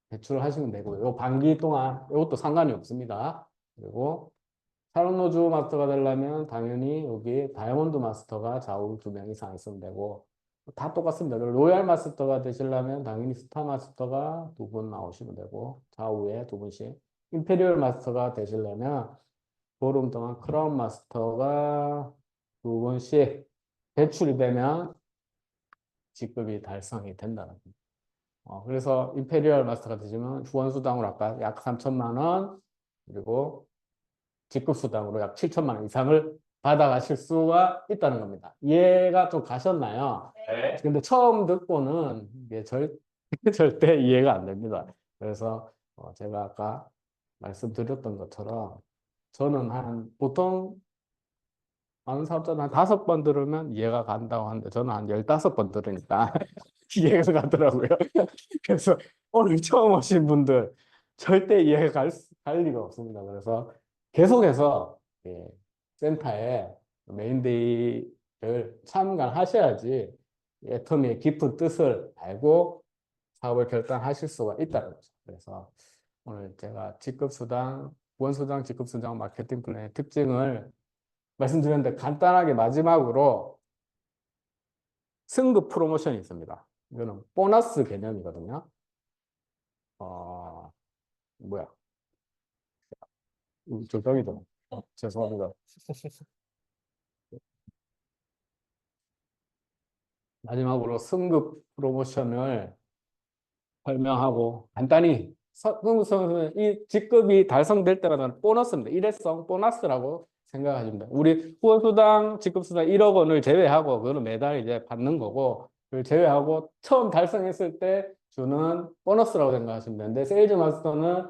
J: 배출을 하시면 되고요. 요 반기 동안 이것도 상관이 없습니다. 그리고 샤론 로즈 마스터가 되려면 당연히 여기 다이아몬드 마스터가 좌우 2명 이상 있으면 되고 다 똑같습니다. 로얄 마스터가 되시려면 당연히 스타 마스터가 2분 나오시면 되고 좌우에 2분씩. 임페리얼 마스터가 되시려면 보름 동안 크라운 마스터가 2분씩 배출이 되면 직급이 달성이 된다는 겁니다. 그래서 임페리얼 마스터가 되시면 후원수당으로 아까 약 3천만 원 그리고 직급수당으로 약 7천만 원 이상을 받아가실 수가 있다는 겁니다. 이해가 좀 가셨나요?
D: 네.
J: 근데 처음 듣고는 이게 절대 이해가 안 됩니다. 그래서 제가 아까 말씀드렸던 것처럼 저는 보통 많은 사업자는 한 5번 들으면 이해가 간다고 하는데 저는 한 15번 들으니까 이해가 가더라고요. 그래서 오늘 처음 오신 분들 절대 이해가 할 리가 없습니다. 그래서 계속해서 센터에 메인데이를 참관하셔야지 애터미의 깊은 뜻을 알고 사업을 결단하실 수가 있다는 거죠. 그래서 오늘 제가 직급수당, 후원수당, 직급수당 마케팅 플랜의 특징을 말씀드렸는데 간단하게 마지막으로 승급 프로모션이 있습니다. 이거는 보너스 개념이거든요. 뭐야? 조정이다. 죄송합니다. 마지막으로 승급 프로모션을 설명하고 간단히 승급은 이 직급이 달성될 때마다 보너스입니다. 일회성 보너스라고 생각하시면 돼요. 우리 후원수당, 직급수당 1억 원을 제외하고 그거는 매달 이제 받는 거고 그걸 제외하고 처음 달성했을 때 주는 보너스라고 생각하시면 되는데 세일즈 마스터는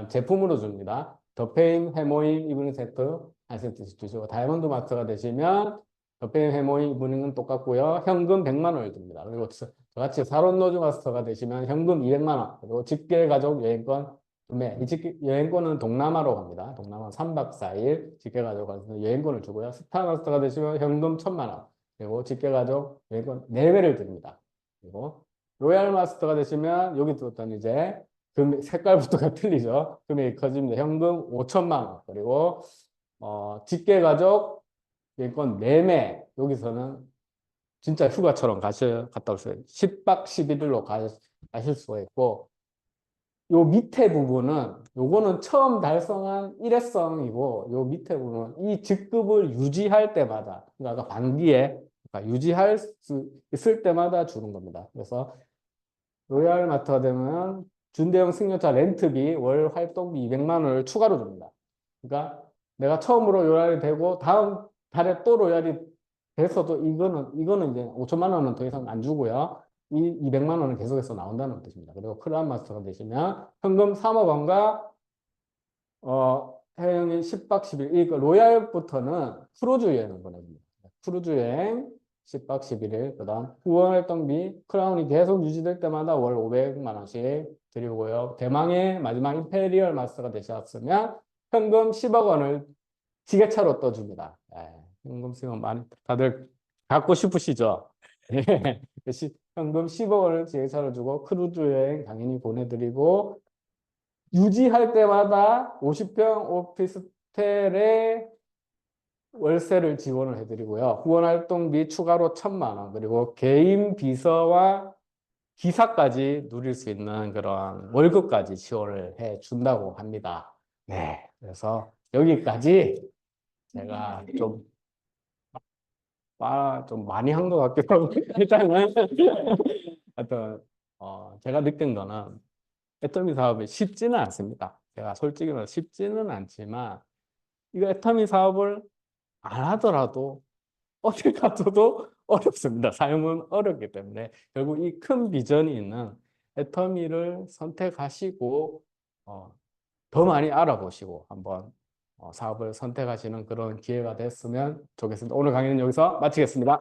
J: 제품으로 줍니다. 더페임, 해모임, 이브닝 세트 한 세트씩 주시고 다이아몬드 마스터가 되시면 더페임, 해모임, 이브닝은 똑같고요. 현금 100만 원을 줍니다. 그리고 저같이 사론 노즈 마스터가 되시면 현금 200만 원 그리고 직계 가족 여행권 이 여행권은 동남아로 갑니다. 동남아 3박 4일 직계 가족 가서 여행권을 주고요. 스타 마스터가 되시면 현금 1000만 원 그리고 직계 가족 여행권 4배를 드립니다. 그리고 로얄 마스터가 되시면 여기 또 이제 색깔부터가 틀리죠. 금액이 커집니다. 현금 5천만 원 그리고 직계 가족 여행권 매매 여기서는 진짜 휴가처럼 갔다 오세요. 10박 11일로 가실 수가 있고 요 밑에 부분은 요거는 처음 달성한 일회성이고 요 밑에 부분은 이 직급을 유지할 때마다 그러니까 반기에 그러니까 유지할 수 있을 때마다 주는 겁니다. 그래서 로얄 마스터가 되면 준대형 승용차 렌트비 월 활동비 200만 원을 추가로 줍니다. 그러니까 내가 처음으로 로얄이 되고 다음 달에 또 로얄이 돼서도 이거는 이제 5천만 원은 더 이상 안 주고요. 이 200만 원은 계속해서 나온다는 뜻입니다. 그리고 크라운 마스터가 되시면 현금 3억 원과 해외여행 10박 10일 이 로얄부터는 크루즈 여행을 보내줍니다. 크루즈 여행 10박 11일 그다음 후원 활동비 크라운이 계속 유지될 때마다 월 500만 원씩 드리고요. 대망의 마지막 임페리얼 마스터가 되셨으면 현금 10억 원을 지게차로 떠줍니다. 현금 10억 많이 다들 갖고 싶으시죠? 현금 10억 원을 지게차로 주고 크루즈 여행 당연히 보내드리고 유지할 때마다 50평 오피스텔에 월세를 지원을 해드리고요. 후원 활동비 추가로 1,000만 원 그리고 개인 비서와 기사까지 누릴 수 있는 그런 월급까지 지원을 해준다고 합니다. 네, 그래서 여기까지 제가 좀 많이 한 것 같기도 하고 일단은 하여튼 제가 느낀 거는 애터미 사업이 쉽지는 않습니다. 제가 솔직히 말해서 쉽지는 않지만 이거 애터미 사업을 안 하더라도 어딜 가서도 어렵습니다. 사용은 어렵기 때문에 결국 이 큰 비전이 있는 애터미를 선택하시고 더 많이 알아보시고 한번 사업을 선택하시는 그런 기회가 됐으면 좋겠습니다. 오늘 강의는 여기서 마치겠습니다.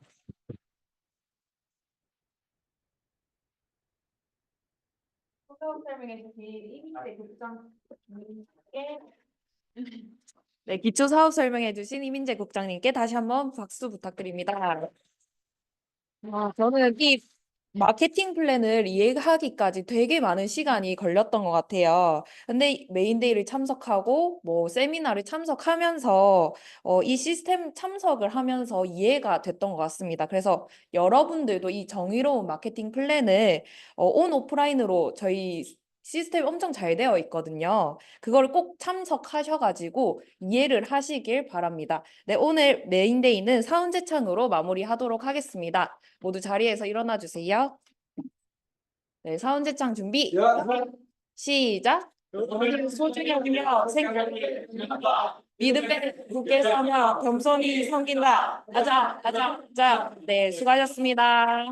H: 네, 기초 사업 설명해 주신 이민재 국장님께 다시 한번 박수 부탁드립니다. 저는 이 마케팅 플랜을 이해하기까지 되게 많은 시간이 걸렸던 것 같아요. 근데 메인데이를 참석하고 뭐 세미나를 참석하면서 이 시스템 참석을 하면서 이해가 됐던 것 같습니다. 그래서 여러분들도 이 정의로운 마케팅 플랜을 온 오프라인으로 저희 시스템이 엄청 잘 되어 있거든요. 그걸 꼭 참석하셔가지고 이해를 하시길 바랍니다. 네, 오늘 메인데이는 사운제창으로 마무리하도록 하겠습니다. 모두 자리에서 일어나 주세요. 네, 사운제창 준비. 시작. 소중히 여기며 믿음에 굳게 서며 겸손히 섬긴다. 가자. 네, 수고하셨습니다.